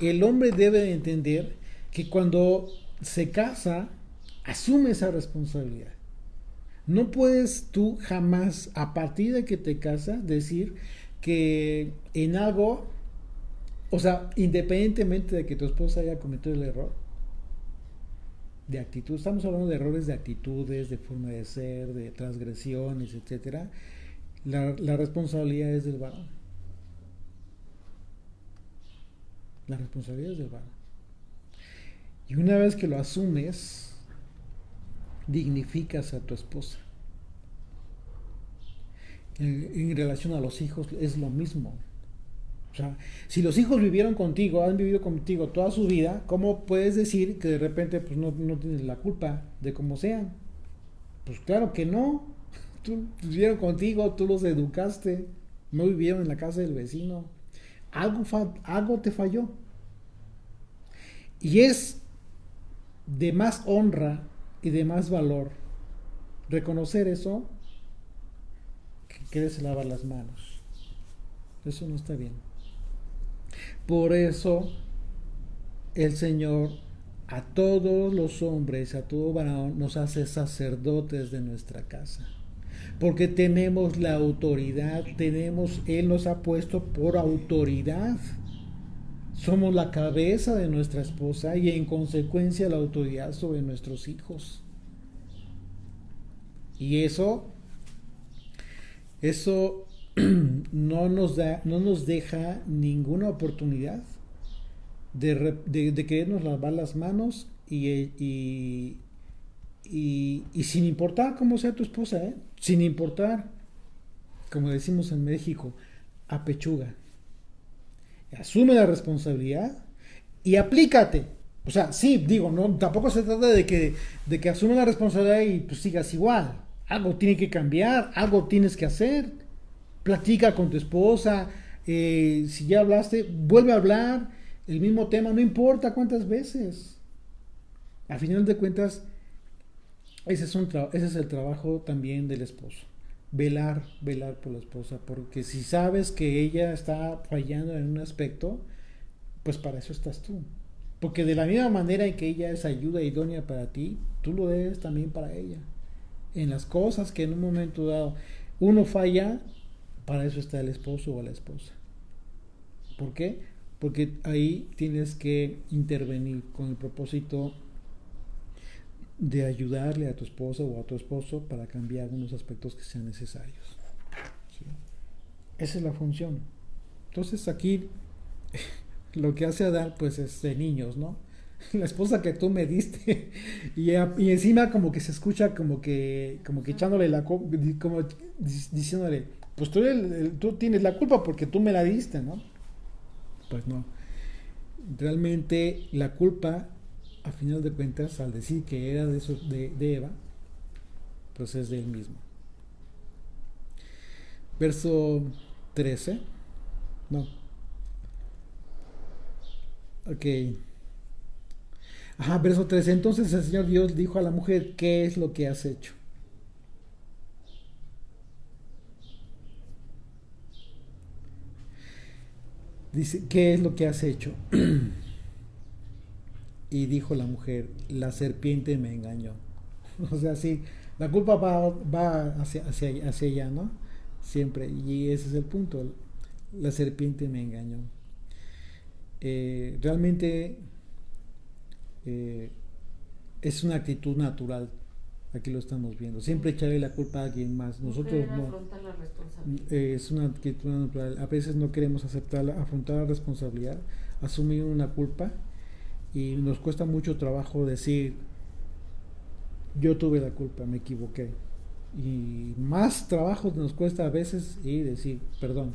el hombre debe de entender que cuando se casa, asume esa responsabilidad. No puedes tú jamás, a partir de que te casas, decir que en algo, o sea, independientemente de que tu esposa haya cometido el error de actitud, estamos hablando de errores de actitudes, de forma de ser, de transgresiones, etcétera, la responsabilidad es del varón. La responsabilidad es del varón. Y una vez que lo asumes, dignificas a tu esposa. En relación a los hijos es lo mismo. O sea, si los hijos vivieron contigo, han vivido contigo toda su vida, ¿cómo puedes decir que de repente pues no tienes la culpa de cómo sean? Pues claro que no. Vivieron contigo, tú los educaste, no vivieron en la casa del vecino. Algo te falló. Y es de más honra y de más valor reconocer eso que quererse lavar las manos. Eso no está bien. Por eso el Señor a todos los hombres, a todo varón, nos hace sacerdotes de nuestra casa, porque tenemos la autoridad, Él nos ha puesto por autoridad. Somos la cabeza de nuestra esposa y en consecuencia la autoridad sobre nuestros hijos. Y eso no nos deja ninguna oportunidad de querernos lavar las manos y sin importar cómo sea tu esposa, sin importar, como decimos en México, apechuga. Asume la responsabilidad y aplícate. O sea, sí, digo, no, tampoco se trata de que asume la responsabilidad y pues sigas igual. Algo tiene que cambiar, algo tienes que hacer. Platica con tu esposa, si ya hablaste, vuelve a hablar el mismo tema, no importa cuántas veces. A final de cuentas, ese es el trabajo también del esposo. Velar por la esposa, porque si sabes que ella está fallando en un aspecto, pues para eso estás tú. Porque de la misma manera en que ella es ayuda idónea para ti, tú lo eres también para ella. En las cosas que en un momento dado uno falla, para eso está el esposo o la esposa. ¿Por qué? Porque ahí tienes que intervenir con el propósito de ayudarle a tu esposa o a tu esposo para cambiar algunos aspectos que sean necesarios. ¿Sí? Esa es la función. Entonces aquí lo que hace Adán pues es de niños, ¿no? La esposa que tú me diste y encima como que se escucha como que echándole como diciéndole, pues tú tienes la culpa porque tú me la diste, ¿no? Pues no. Realmente la culpa, a final de cuentas, al decir que era de Eva, pues es de él mismo. Verso 13. No. Ok. Ajá, verso 13. Entonces el Señor Dios dijo a la mujer, ¿qué es lo que has hecho? Dice, ¿qué es lo que has hecho? Y dijo la mujer, la serpiente me engañó. O sea, sí, la culpa va hacia ella, ¿no? Siempre. Y ese es el punto. La serpiente me engañó. Realmente es una actitud natural. Aquí lo estamos viendo. Siempre echarle la culpa a alguien más. Nosotros no. Afrontar la responsabilidad. Es una actitud natural. A veces no queremos afrontar la responsabilidad, asumir una culpa. Y nos cuesta mucho trabajo decir, yo tuve la culpa, me equivoqué. Y más trabajo nos cuesta a veces y decir, perdón.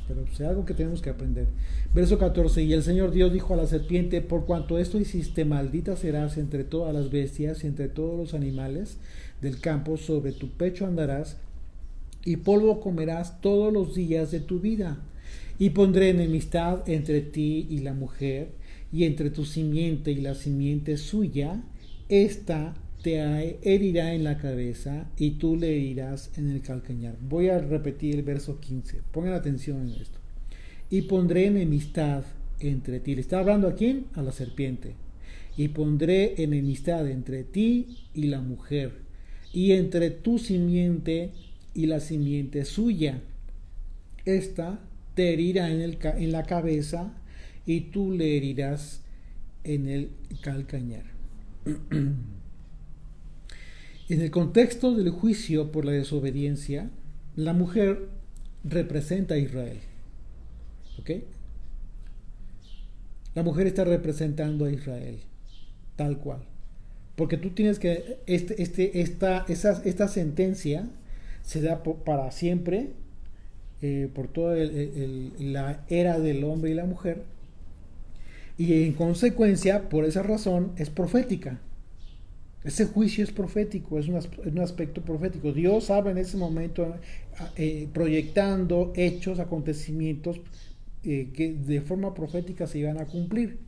Pero es algo que tenemos que aprender. Verso 14, y el Señor Dios dijo a la serpiente, por cuanto esto hiciste, maldita serás entre todas las bestias y entre todos los animales del campo, sobre tu pecho andarás, y polvo comerás todos los días de tu vida. Y pondré enemistad entre ti y la mujer, y entre tu simiente y la simiente suya, esta te herirá en la cabeza y tú le herirás en el calcañar. Voy a repetir el verso 15, pongan atención en esto. Y pondré enemistad entre ti. ¿Le está hablando a quién? A la serpiente. Y pondré enemistad entre ti y la mujer, y entre tu simiente y la simiente suya. Esta te herirá en la cabeza y tú le herirás en el calcañar. En el contexto del juicio por la desobediencia, la mujer representa a Israel. ¿Ok? La mujer está representando a Israel, tal cual. Porque tú tienes que, esta sentencia se da para siempre, por toda la era del hombre y la mujer, y en consecuencia, por esa razón, es profética. Ese juicio es profético, es un aspecto profético. Dios habla en ese momento, proyectando hechos, acontecimientos que de forma profética se iban a cumplir.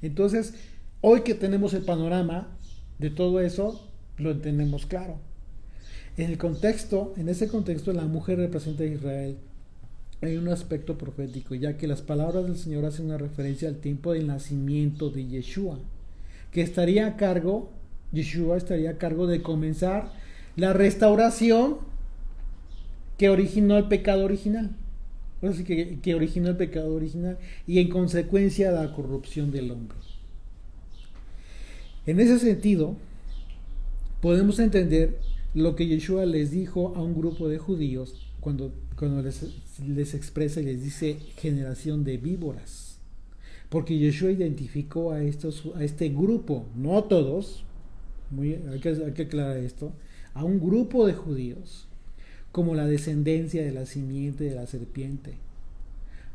Entonces, hoy que tenemos el panorama de todo eso, lo entendemos claro. En ese contexto, la mujer representa a Israel. Hay un aspecto profético, ya que las palabras del Señor hacen una referencia al tiempo del nacimiento de Yeshua, que estaría a cargo, Yeshua estaría a cargo de comenzar la restauración que originó el pecado original. Así que originó el pecado original y en consecuencia la corrupción del hombre. En ese sentido, podemos entender lo que Yeshua les dijo a un grupo de judíos cuando les expresa y les dice generación de víboras, porque Yeshua identificó a este grupo, no a todos, hay que aclarar esto, a un grupo de judíos como la descendencia de la simiente de la serpiente,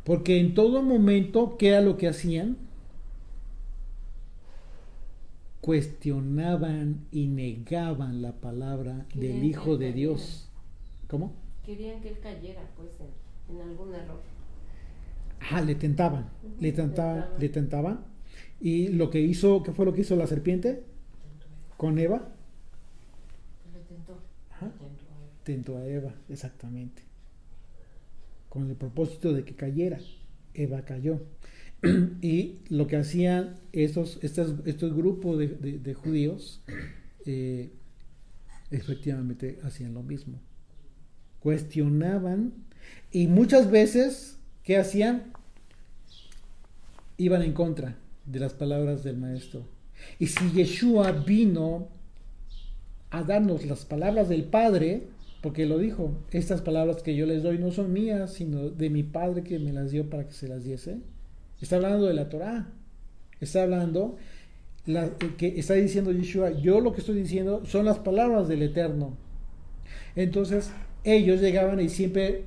porque en todo momento, ¿qué era lo que hacían? Cuestionaban y negaban la palabra del Hijo de Dios. ¿Cómo? Querían que él cayera, pues, en algún error. Le tentaban. Y ¿qué fue lo que hizo la serpiente? Con Eva. Le tentó. Tentó a Eva, exactamente. Con el propósito de que cayera. Eva cayó. Y lo que hacían estos grupos de judíos, efectivamente hacían lo mismo. Cuestionaban y muchas veces, ¿qué hacían? Iban en contra de las palabras del maestro. Y si Yeshua vino a darnos las palabras del Padre, porque lo dijo, estas palabras que yo les doy no son mías, sino de mi Padre que me las dio para que se las diese. Está hablando de la Torá. Está hablando, que está diciendo Yeshua, yo lo que estoy diciendo son las palabras del Eterno. Entonces, ellos llegaban y siempre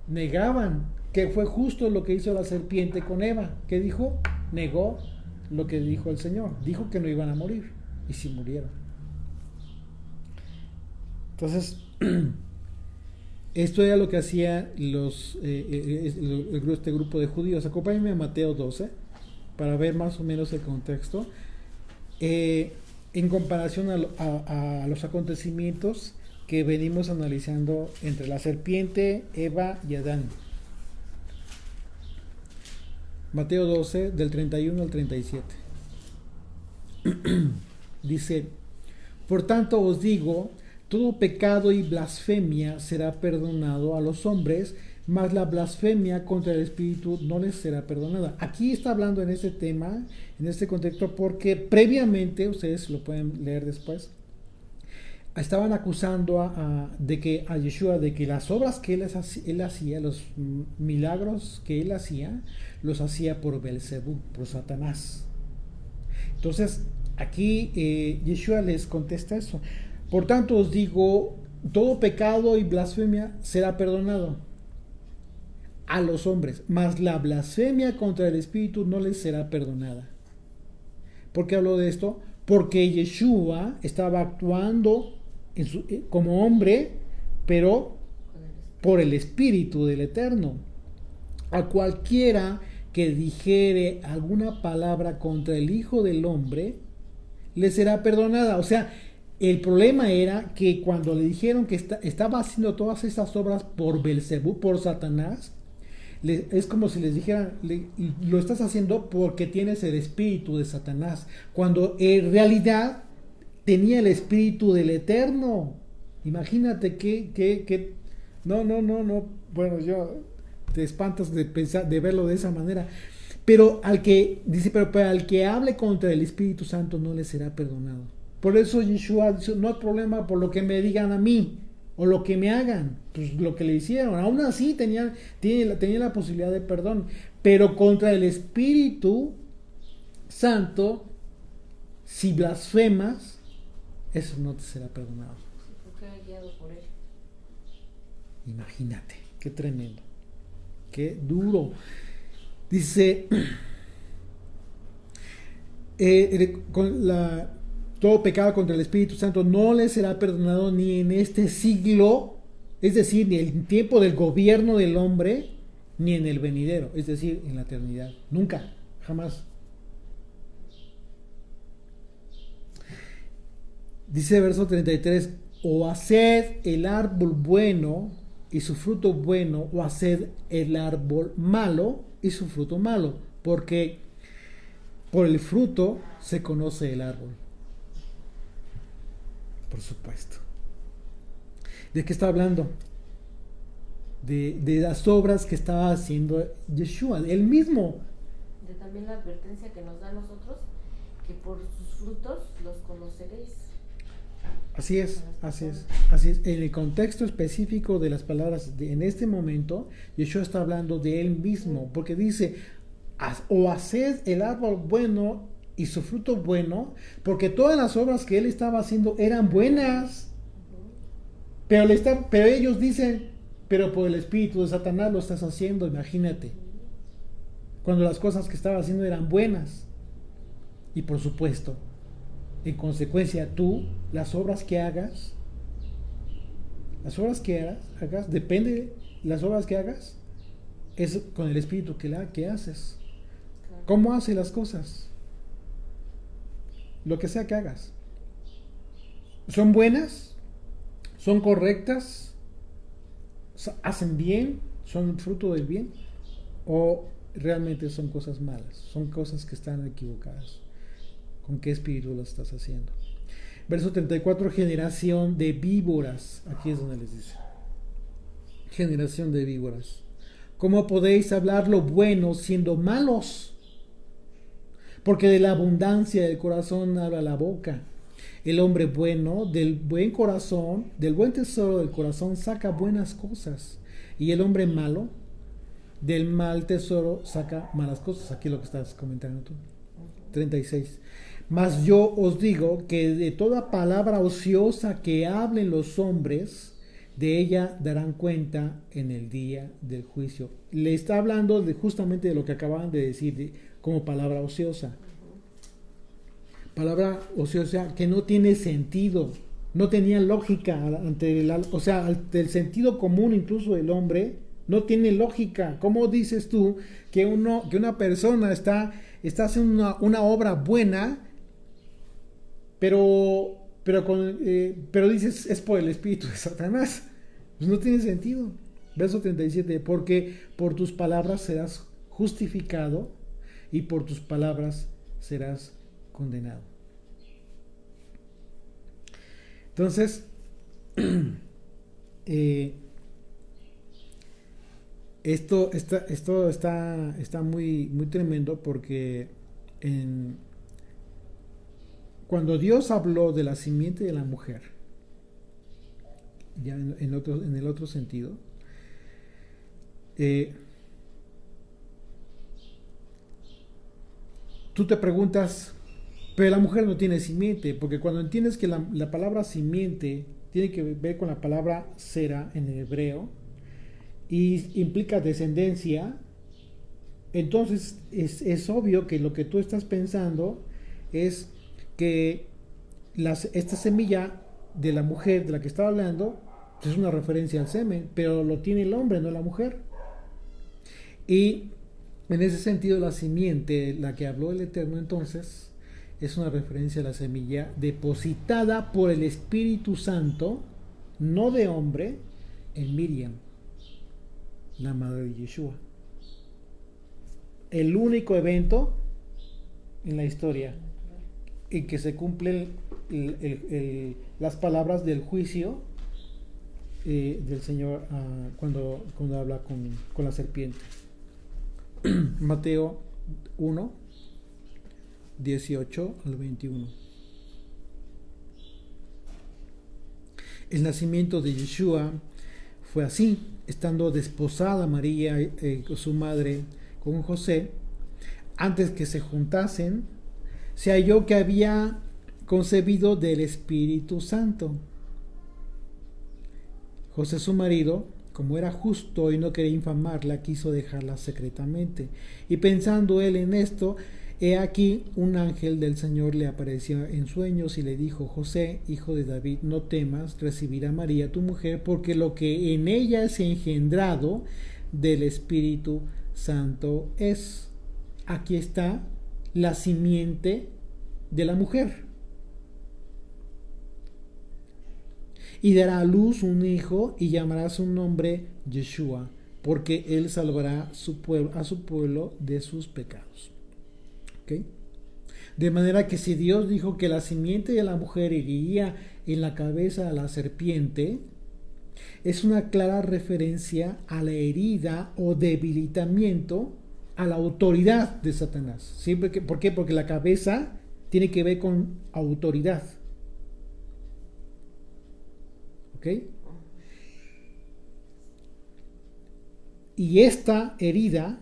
negaban que fue justo lo que hizo la serpiente con Eva. ¿Qué dijo? Negó lo que dijo el Señor. Dijo que no iban a morir, y sí murieron. Entonces, esto era lo que hacía este grupo de judíos. Acompáñenme a Mateo 12 para ver más o menos el contexto. En comparación a los acontecimientos que venimos analizando entre la serpiente, Eva y Adán. Mateo 12, del 31 al 37. Dice: por tanto os digo, todo pecado y blasfemia será perdonado a los hombres, mas la blasfemia contra el Espíritu no les será perdonada. Aquí está hablando en este tema, en este contexto, porque previamente, ustedes lo pueden leer después, estaban acusando a Yeshua de que las obras que él hacía, los milagros que él hacía, los hacía por Belzebú, por Satanás. Entonces, aquí Yeshua les contesta eso. Por tanto os digo, todo pecado y blasfemia será perdonado a los hombres, mas la blasfemia contra el Espíritu no les será perdonada. ¿Por qué hablo de esto? Porque Yeshua estaba actuando como hombre, pero por el Espíritu del Eterno. A cualquiera que dijere alguna palabra contra el Hijo del Hombre, le será perdonada. O sea, el problema era que cuando le dijeron que estaba haciendo todas estas obras por Belzebú, por Satanás, es como si les dijeran, lo estás haciendo porque tienes el espíritu de Satanás, cuando en realidad tenía el espíritu del Eterno. Imagínate que no, bueno, yo te espantas de pensar, de verlo de esa manera. Pero al que dice, pero para el que hable contra el Espíritu Santo no le será perdonado. Por eso Yeshua dice, no hay problema por lo que me digan a mí o lo que me hagan, pues lo que le hicieron. Aún así tenía la posibilidad de perdón, pero contra el Espíritu Santo, si blasfemas, eso no te será perdonado. Porque era guiado por él. Imagínate, qué tremendo, qué duro. Dice, todo pecado contra el Espíritu Santo no le será perdonado ni en este siglo, es decir, ni en el tiempo del gobierno del hombre, ni en el venidero, es decir, en la eternidad. Nunca, jamás. Dice verso 33, o haced el árbol bueno y su fruto bueno, o haced el árbol malo y su fruto malo, porque por el fruto se conoce el árbol. Por supuesto. ¿De qué está hablando? De las obras que estaba haciendo Yeshua, él mismo. De también la advertencia que nos da a nosotros, que por sus frutos los conoceréis. Así es. En el contexto específico de las palabras en este momento, Yeshua está hablando de él mismo, porque dice, o haced el árbol bueno y su fruto bueno, porque todas las obras que él estaba haciendo eran buenas, pero ellos dicen, pero por el espíritu de Satanás lo estás haciendo. Imagínate, cuando las cosas que estaba haciendo eran buenas. Y por supuesto, en consecuencia, tú, las obras que hagas, depende, las obras que hagas, es con el espíritu que haces. ¿Cómo haces las cosas? Lo que sea que hagas. ¿Son buenas? ¿Son correctas? ¿Hacen bien? ¿Son fruto del bien? ¿O realmente son cosas malas? Son cosas que están equivocadas. ¿Con qué espíritu lo estás haciendo? Verso 34, generación de víboras. Aquí es donde les dice. Generación de víboras. ¿Cómo podéis hablar lo bueno siendo malos? Porque de la abundancia del corazón habla la boca. El hombre bueno, del buen corazón, del buen tesoro del corazón, saca buenas cosas. Y el hombre malo, del mal tesoro, saca malas cosas. Aquí es lo que estás comentando tú. 36. Mas yo os digo que de toda palabra ociosa que hablen los hombres, De ella darán cuenta en el día del juicio. Le está hablando justamente de lo que acababan de decir, como palabra ociosa. Palabra ociosa que no tiene sentido, no tenía lógica ante ante el sentido común incluso del hombre, no tiene lógica. ¿Cómo dices tú que una persona está haciendo una obra buena, pero dices es por el espíritu de Satanás? Pues no tiene sentido. Verso 37, porque por tus palabras serás justificado y por tus palabras serás condenado. Entonces, esto está muy, muy tremendo, porque cuando Dios habló de la simiente de la mujer, ya en el otro sentido, tú te preguntas, pero la mujer no tiene simiente, porque cuando entiendes que la palabra simiente tiene que ver con la palabra sera en el hebreo y implica descendencia, entonces es obvio que lo que tú estás pensando es que esta semilla de la mujer de la que estaba hablando es una referencia al semen, pero lo tiene el hombre, no la mujer. Y en ese sentido, la simiente, la que habló el Eterno entonces, es una referencia a la semilla depositada por el Espíritu Santo, no de hombre, en Miriam, la madre de Yeshua. El único evento en la historia en que se cumplen las palabras del juicio del Señor cuando habla con la serpiente. Mateo 1, 18 al 21. El nacimiento de Yeshua fue así: estando desposada María, su madre, con José, antes que se juntasen, se halló que había concebido del Espíritu Santo. José, su marido, como era justo y no quería infamarla, quiso dejarla secretamente. Y pensando él en esto, he aquí un ángel del Señor le apareció en sueños y le dijo: José, hijo de David, no temas recibir a María tu mujer, porque lo que en ella es engendrado del Espíritu Santo es. Aquí está la simiente de la mujer. Y dará a luz un hijo y llamará su nombre Yeshua, porque él salvará a su pueblo de sus pecados. ¿Okay? De manera que si Dios dijo que la simiente de la mujer iría en la cabeza de la serpiente, es una clara referencia a la herida o debilitamiento a la autoridad de Satanás. Siempre ¿por qué? Porque la cabeza tiene que ver con autoridad. ¿Ok? Y esta herida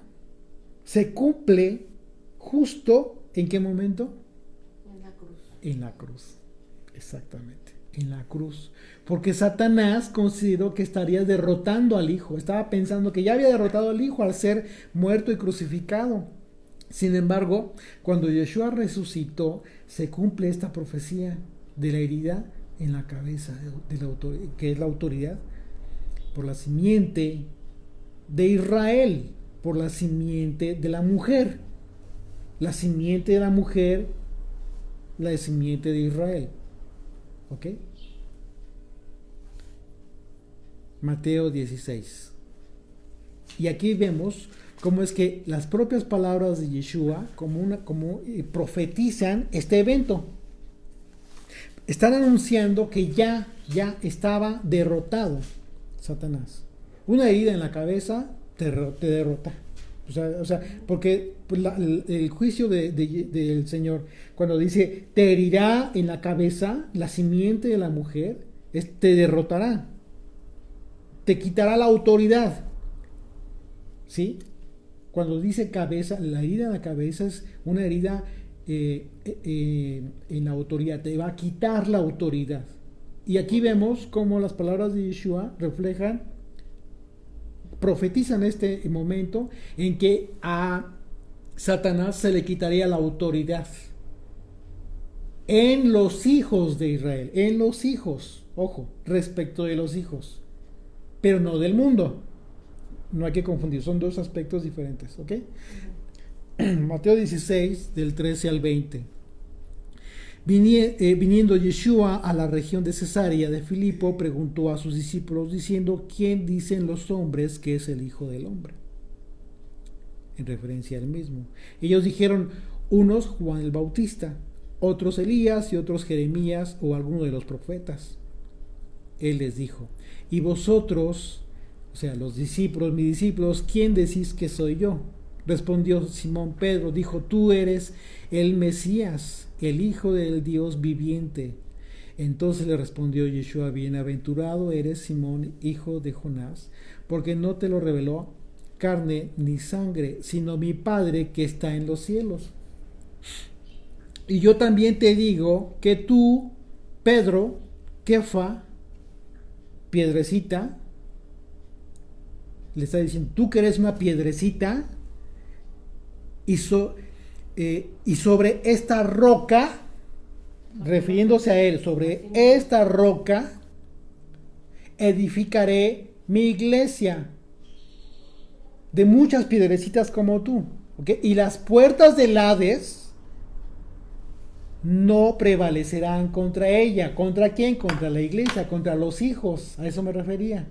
se cumple justo ¿en qué momento? En la cruz. En la cruz, exactamente, en la cruz. Porque Satanás consideró que estaría derrotando al Hijo. Estaba pensando que ya había derrotado al Hijo al ser muerto y crucificado. Sin embargo, cuando Yeshua resucitó, se cumple esta profecía de la herida en la cabeza, que es la autoridad, por la simiente de Israel, por la simiente de la mujer. La simiente de la mujer, la simiente de Israel. ¿Ok? Mateo 16. Y aquí vemos cómo es que las propias palabras de Yeshua como profetizan este evento. Están anunciando que ya estaba derrotado Satanás. Una herida en la cabeza te derrota. O sea, porque el juicio del Señor, cuando dice te herirá en la cabeza, la simiente de la mujer, te derrotará, te quitará la autoridad. ¿Sí? Cuando dice cabeza, la herida en la cabeza es una herida en la autoridad, te va a quitar la autoridad. Y aquí vemos cómo las palabras de Yeshua profetizan este momento en que a Satanás se le quitaría la autoridad en los hijos de Israel, en los hijos, ojo, respecto de los hijos, pero no del mundo. No hay que confundir, son dos aspectos diferentes, ¿ok? Mateo 16, del 13 al 20. Viniendo Yeshua a la región de Cesarea de Filipo, preguntó a sus discípulos diciendo: ¿quién dicen los hombres que es el Hijo del Hombre? En referencia al mismo. Ellos dijeron: unos Juan el Bautista, otros Elías y otros Jeremías o alguno de los profetas. Él les dijo: ¿y vosotros, o sea, los discípulos, mis discípulos, quién decís que soy yo? Respondió Simón Pedro, dijo: tú eres el Mesías, el Hijo del Dios viviente. Entonces le respondió Yeshua: bienaventurado eres Simón, hijo de Jonás, porque no te lo reveló carne ni sangre, sino mi Padre que está en los cielos. Y yo también te digo que tú, Pedro, Kefa, piedrecita, le está diciendo, tú que eres una piedrecita, y sobre esta roca, refiriéndose a él, sobre esta roca edificaré mi iglesia, de muchas piedrecitas como tú, ¿okay? Y las puertas del Hades no prevalecerán contra ella. ¿Contra quién? Contra la iglesia, contra los hijos, a eso me refería.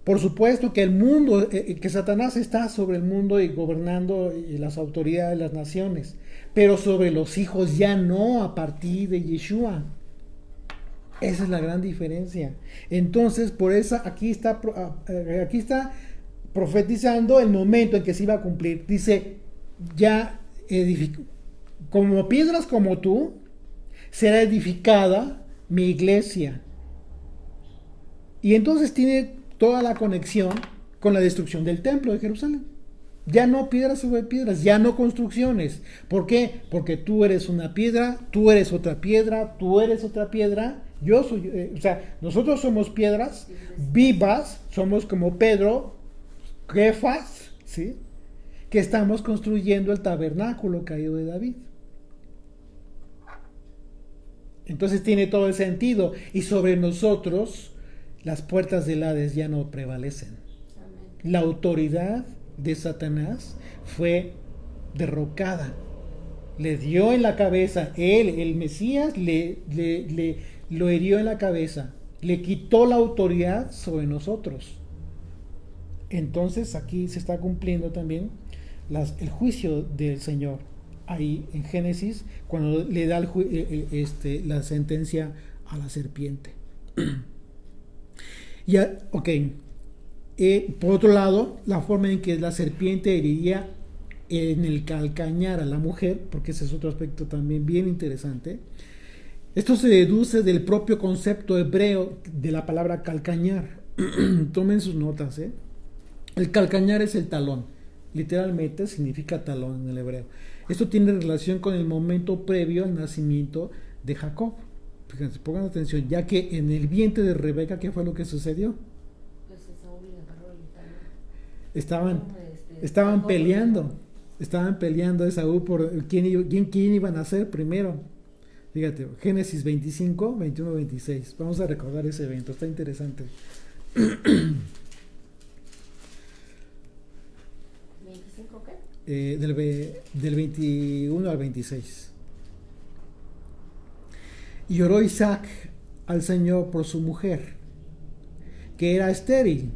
Por supuesto que el mundo, que Satanás está sobre el mundo y gobernando las autoridades de las naciones, pero sobre los hijos ya no, a partir de Yeshua. Esa es la gran diferencia. Entonces, por eso aquí está profetizando el momento en que se iba a cumplir. Dice, ya como piedras como tú, será edificada mi iglesia. Y entonces tiene toda la conexión con la destrucción del templo de Jerusalén. Ya no piedras sobre piedras, ya no construcciones. ¿Por qué? Porque tú eres una piedra, tú eres otra piedra, tú eres otra piedra. Yo soy, nosotros somos piedras vivas, somos como Pedro, Kefas, ¿sí? Que estamos construyendo el tabernáculo caído de David. Entonces tiene todo el sentido. Y sobre nosotros las puertas del Hades ya no prevalecen. Amén. La autoridad de Satanás fue derrocada. Le dio en la cabeza. Él, el Mesías, lo hirió en la cabeza. Le quitó la autoridad sobre nosotros. Entonces aquí se está cumpliendo también el juicio del Señor. Ahí en Génesis, cuando le da la sentencia a la serpiente. Ya, ok. Por otro lado, la forma en que la serpiente heriría en el calcañar a la mujer, porque ese es otro aspecto también bien interesante. Esto se deduce del propio concepto hebreo de la palabra calcañar. Tomen sus notas, ¿eh? El calcañar es el talón. Literalmente significa talón en el hebreo. Esto tiene relación con el momento previo al nacimiento de Jacob. Fíjense, pongan atención, ya que en el vientre de Rebeca, ¿qué fue lo que sucedió? Pues Saúl le agarró el talón. Estaban peleando Esaú por quién iba a nacer primero. Fíjate, Génesis 25, 21, 26. Vamos a recordar ese evento, está interesante. 25, ¿qué? Del 21 al 26. Y oró Isaac al Señor por su mujer, que era estéril.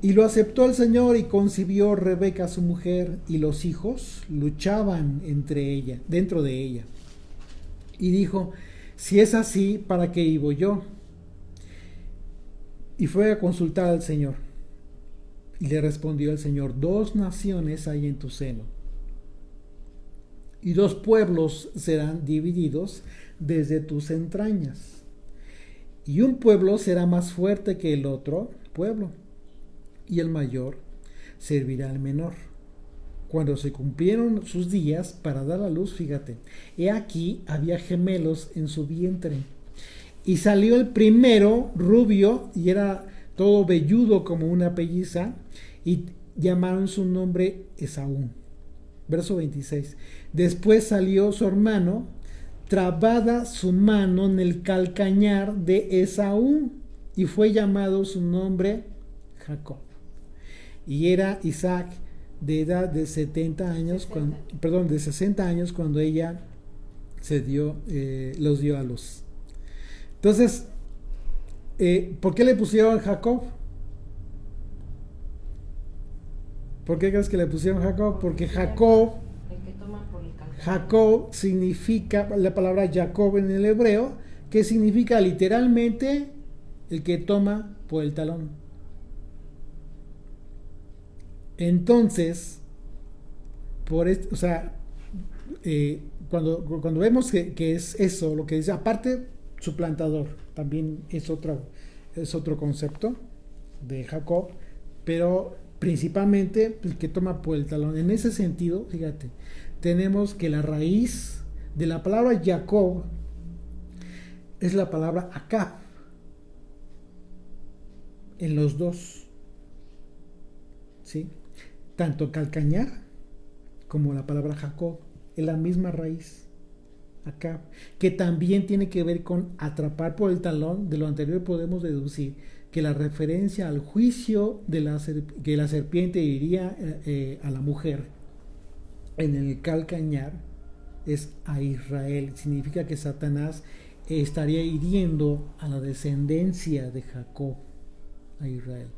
Y lo aceptó el Señor y concibió Rebeca su mujer, y los hijos luchaban dentro de ella. Y dijo, si es así, ¿para qué vivo yo? Y fue a consultar al Señor. Y le respondió el Señor, 2 naciones hay en tu seno, y 2 pueblos serán divididos desde tus entrañas. Y un pueblo será más fuerte que el otro pueblo, y el mayor servirá al menor. Cuando se cumplieron sus días para dar a luz, fíjate, he aquí había gemelos en su vientre. Y salió el primero rubio y era todo velludo como una pelliza, y llamaron su nombre Esaú. Verso 26. Después salió su hermano, trabada su mano en el calcañar de Esaú, y fue llamado su nombre Jacob. Y era Isaac de edad de 70 años, de 60 años cuando ella los dio a luz. Entonces, ¿por qué le pusieron Jacob? ¿Por qué crees que le pusieron Jacob? Porque Jacob significa, la palabra Jacob en el hebreo, que significa literalmente el que toma por el talón. Entonces, por esto, o sea, cuando vemos que es eso, lo que dice, aparte, suplantador, también es otro concepto de Jacob, pero principalmente el que toma por el talón. En ese sentido, fíjate, tenemos que la raíz de la palabra Jacob es la palabra Acab, en los dos, ¿sí? Tanto calcañar como la palabra Jacob es la misma raíz, Acab, que también tiene que ver con atrapar por el talón. De lo anterior podemos deducir que la referencia al juicio que la serpiente diría a la mujer en el calcañar es a Israel. Significa que Satanás estaría hiriendo a la descendencia de Jacob, a Israel,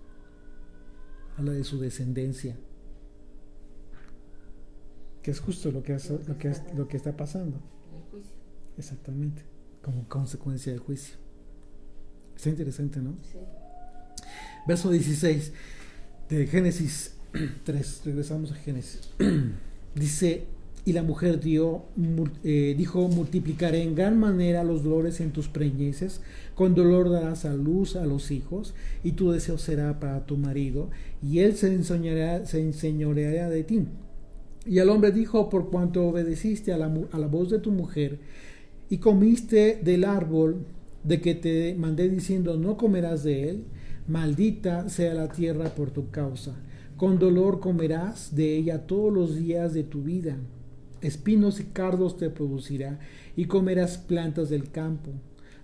a la de su descendencia, que es justo lo que está pasando. Exactamente, como consecuencia del juicio. Está interesante, ¿no? Sí. Verso 16 de Génesis 3, regresamos a Génesis. Dice, y la mujer dijo, multiplicaré en gran manera los dolores en tus preñeces, con dolor darás a luz a los hijos, y tu deseo será para tu marido, y él se enseñoreará de ti. Y el hombre dijo, por cuanto obedeciste a la voz de tu mujer, y comiste del árbol de que te mandé diciendo, no comerás de él, maldita sea la tierra por tu causa. Con dolor comerás de ella todos los días de tu vida. Espinos y cardos te producirá, y comerás plantas del campo.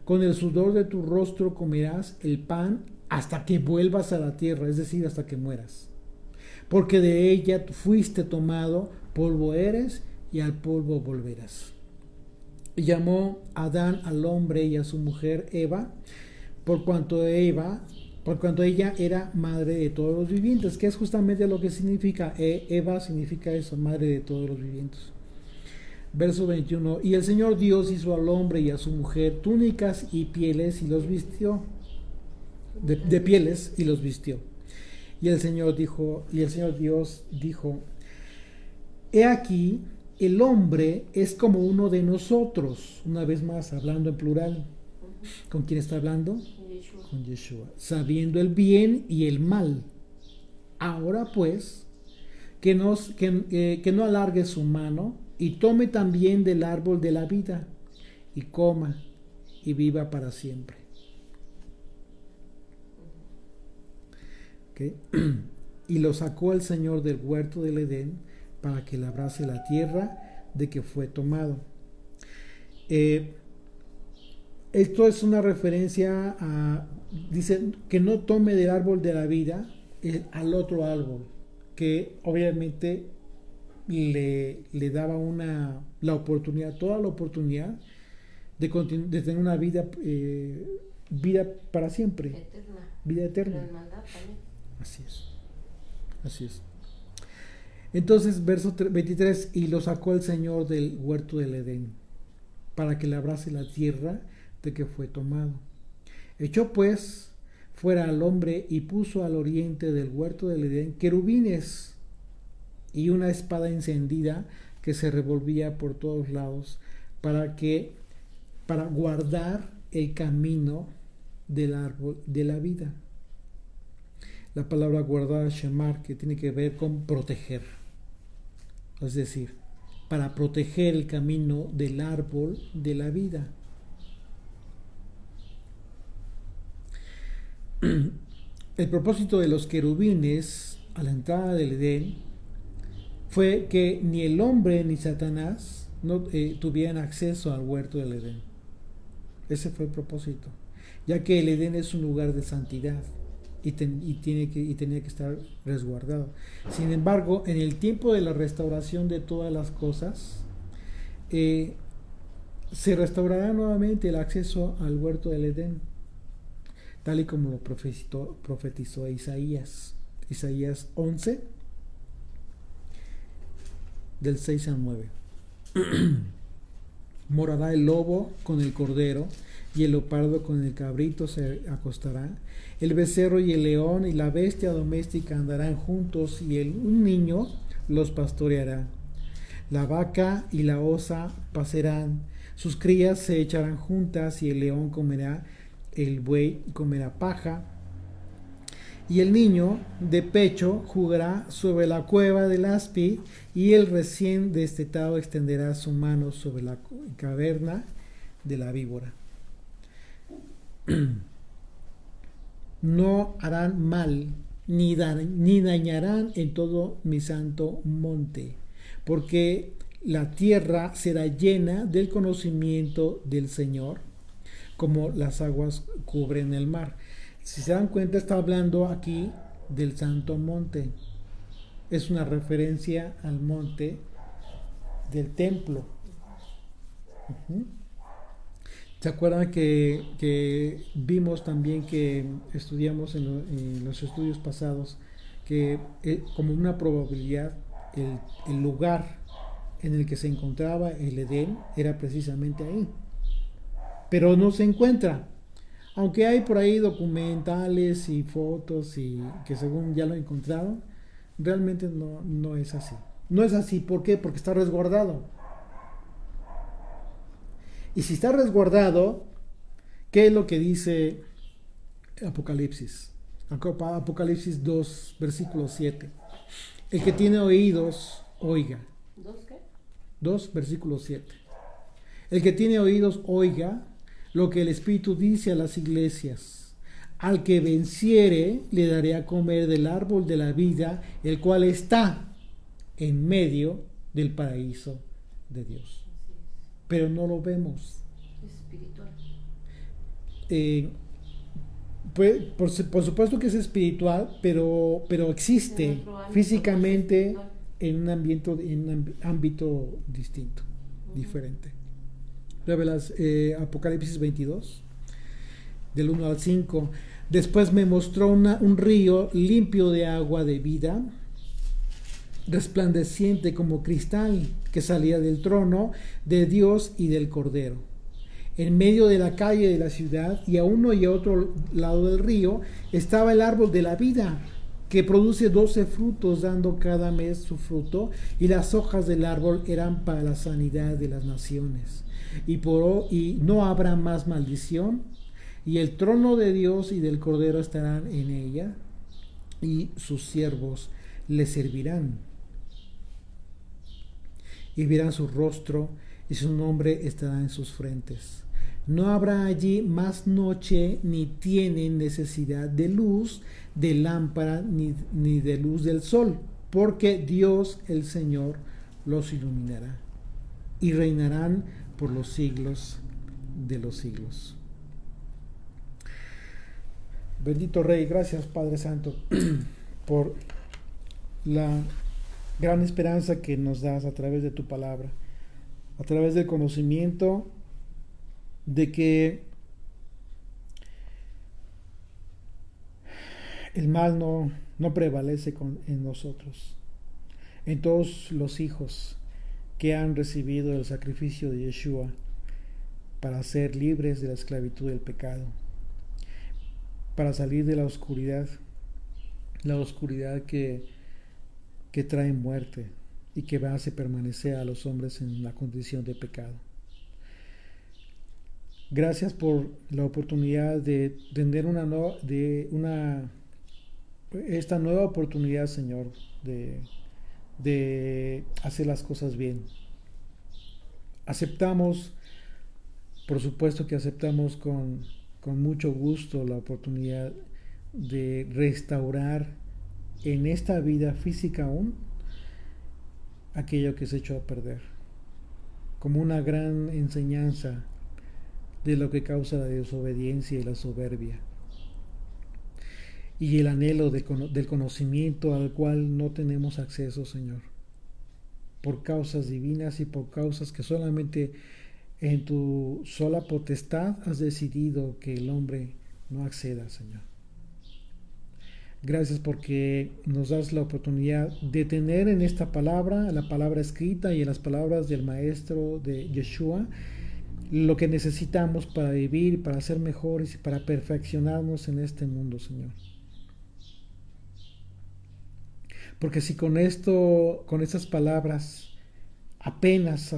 Con el sudor de tu rostro comerás el pan hasta que vuelvas a la tierra, es decir, hasta que mueras. Porque de ella fuiste tomado, polvo eres, y al polvo volverás. Y llamó Adán al hombre y a su mujer Eva, por cuanto ella era madre de todos los vivientes, que es justamente lo que significa. Eva significa eso, madre de todos los vivientes. Verso 21, y el Señor Dios hizo al hombre y a su mujer túnicas y pieles y los vistió, de pieles y los vistió. Y el Señor Dios dijo, he aquí, el hombre es como uno de nosotros, una vez más hablando en plural. ¿Con quién está hablando? Con Yeshua, sabiendo el bien y el mal. Ahora pues, que no alargue su mano y tome también del árbol de la vida y coma y viva para siempre. ¿Okay? Y lo sacó el Señor del huerto del Edén para que labrase la tierra de que fue tomado. Esto es una referencia a, dice, que no tome del árbol de la vida al otro árbol, que obviamente le daba la oportunidad, toda la oportunidad de tener una vida para siempre, eterna. Vida eterna. Así es. Entonces, verso 23, y lo sacó el Señor del huerto del Edén para que labrase la tierra de que fue tomado. Echó pues fuera al hombre y puso al oriente del huerto del Edén querubines y una espada encendida que se revolvía por todos lados para guardar el camino del árbol de la vida. La palabra guardar, shemar, que tiene que ver con proteger. es decir, para proteger el camino del árbol de la vida. El propósito de los querubines a la entrada del Edén fue que ni el hombre ni Satanás no tuvieran acceso al huerto del Edén. Ese fue el propósito, ya que el Edén es un lugar de santidad y tenía que estar resguardado. Sin embargo, en el tiempo de la restauración de todas las cosas, se restaurará nuevamente el acceso al huerto del Edén, tal y como lo profetizó Isaías 11, del 6 al 9. Morará el lobo con el cordero, y el leopardo con el cabrito se acostará. El becerro y el león y la bestia doméstica andarán juntos, y un niño los pastoreará. La vaca y la osa pasarán, sus crías se echarán juntas, y el león comerá, el buey comerá paja, y el niño de pecho jugará sobre la cueva del áspid, y el recién destetado extenderá su mano sobre la caverna de la víbora. No harán mal, ni dañarán en todo mi santo monte, porque la tierra será llena del conocimiento del Señor, como las aguas cubren el mar. Si se dan cuenta, está hablando aquí del santo monte. Es una referencia al monte del templo. ¿Se acuerdan que vimos también, que estudiamos en los estudios pasados, que como una probabilidad el lugar en el que se encontraba el Edén era precisamente ahí? Pero no se encuentra. Aunque hay por ahí documentales y fotos y que según ya lo encontraron, realmente no es así. No es así, ¿por qué? Porque está resguardado. Y si está resguardado, ¿qué es lo que dice Apocalipsis? Apocalipsis 2, versículo 7. El que tiene oídos, oiga. ¿2 qué? 2, versículo 7. El que tiene oídos, oiga lo que el Espíritu dice a las iglesias. Al que venciere, le daré a comer del árbol de la vida, el cual está en medio del paraíso de Dios. Pero no lo vemos. Es espiritual. Pues, por supuesto que es espiritual, pero existe físicamente en un ámbito distinto, diferente. Apocalipsis 22, del 1 al 5. Después me mostró un río limpio de agua de vida, resplandeciente como cristal, que salía del trono de Dios y del Cordero. En medio de la calle de la ciudad, y a uno y a otro lado del río, estaba el árbol de la vida, que produce 12 frutos, dando cada mes su fruto, y las hojas del árbol eran para la sanidad de las naciones. Y no habrá más maldición, y el trono de Dios y del Cordero estarán en ella, y sus siervos le servirán. Y verán su rostro, y su nombre estará en sus frentes. No habrá allí más noche, ni tienen necesidad de luz, de lámpara, ni de luz del sol, porque Dios el Señor los iluminará, y reinarán por los siglos de los siglos. Bendito Rey, gracias Padre Santo por la gran esperanza que nos das a través de tu palabra, a través del conocimiento de que el mal no prevalece en nosotros, en todos los hijos que han recibido el sacrificio de Yeshua para ser libres de la esclavitud del pecado, para salir de la oscuridad que trae muerte y que hace permanecer a los hombres en la condición de pecado. Gracias por la oportunidad de tener esta nueva oportunidad, Señor, de de hacer las cosas bien. Aceptamos, por supuesto que aceptamos con mucho gusto la oportunidad de restaurar en esta vida física aún aquello que se echó a perder, como una gran enseñanza de lo que causa la desobediencia y la soberbia, y el anhelo del conocimiento al cual no tenemos acceso, Señor, por causas divinas y por causas que solamente en tu sola potestad has decidido que el hombre no acceda, Señor. Gracias porque nos das la oportunidad de tener en esta palabra, la palabra escrita y en las palabras del Maestro de Yeshua, lo que necesitamos para vivir, para ser mejores y para perfeccionarnos en este mundo, Señor. Porque si con estas palabras apenas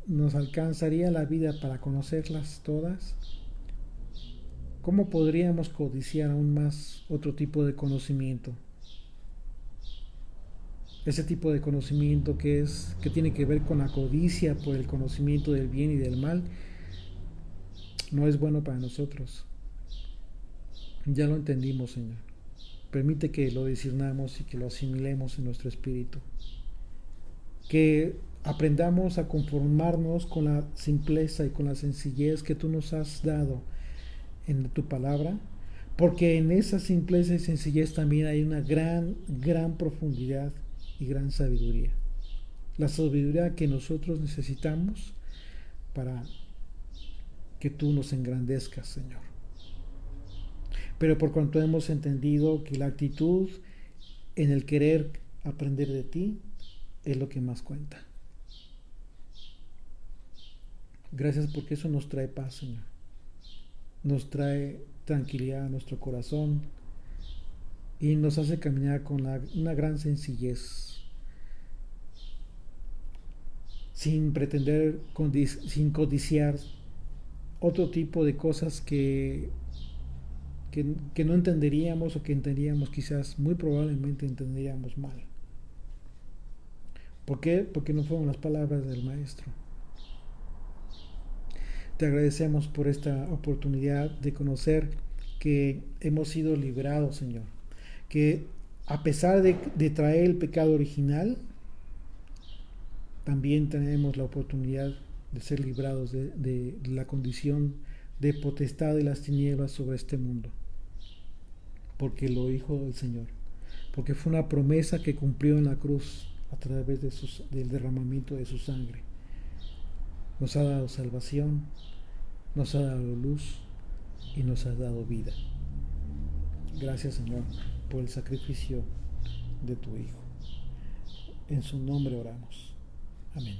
nos alcanzaría la vida para conocerlas todas, ¿cómo podríamos codiciar aún más otro tipo de conocimiento? Ese tipo de conocimiento que tiene que ver con la codicia por el conocimiento del bien y del mal, no es bueno para nosotros. Ya lo entendimos, Señor. Permite que lo discernamos y que lo asimilemos en nuestro espíritu. Que aprendamos a conformarnos con la simpleza y con la sencillez que tú nos has dado en tu palabra, porque en esa simpleza y sencillez también hay una gran profundidad y gran sabiduría. La sabiduría que nosotros necesitamos para que tú nos engrandezcas, Señor. Pero por cuanto hemos entendido que la actitud en el querer aprender de ti es lo que más cuenta. Gracias porque eso nos trae paz, Señor. Nos trae tranquilidad a nuestro corazón y nos hace caminar con una gran sencillez, sin pretender, sin codiciar otro tipo de cosas que no entenderíamos o que entenderíamos quizás, muy probablemente entenderíamos mal. ¿Por qué? Porque no fueron las palabras del Maestro. Te agradecemos por esta oportunidad de conocer que hemos sido librados, Señor. Que a pesar de traer el pecado original, también tenemos la oportunidad de ser librados de la condición de potestad de las tinieblas sobre este mundo. Porque lo dijo el Señor. Porque fue una promesa que cumplió en la cruz a través del derramamiento de su sangre. Nos ha dado salvación, nos ha dado luz y nos ha dado vida. Gracias, Señor, por el sacrificio de tu Hijo. En su nombre oramos. Amén.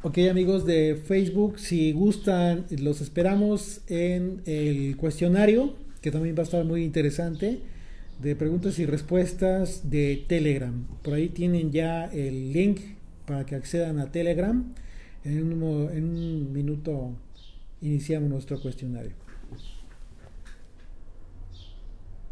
Ok, amigos de Facebook, si gustan, los esperamos en el cuestionario, que también va a estar muy interesante, de preguntas y respuestas de Telegram. Por ahí tienen ya el link para que accedan a Telegram. En un minuto iniciamos nuestro cuestionario.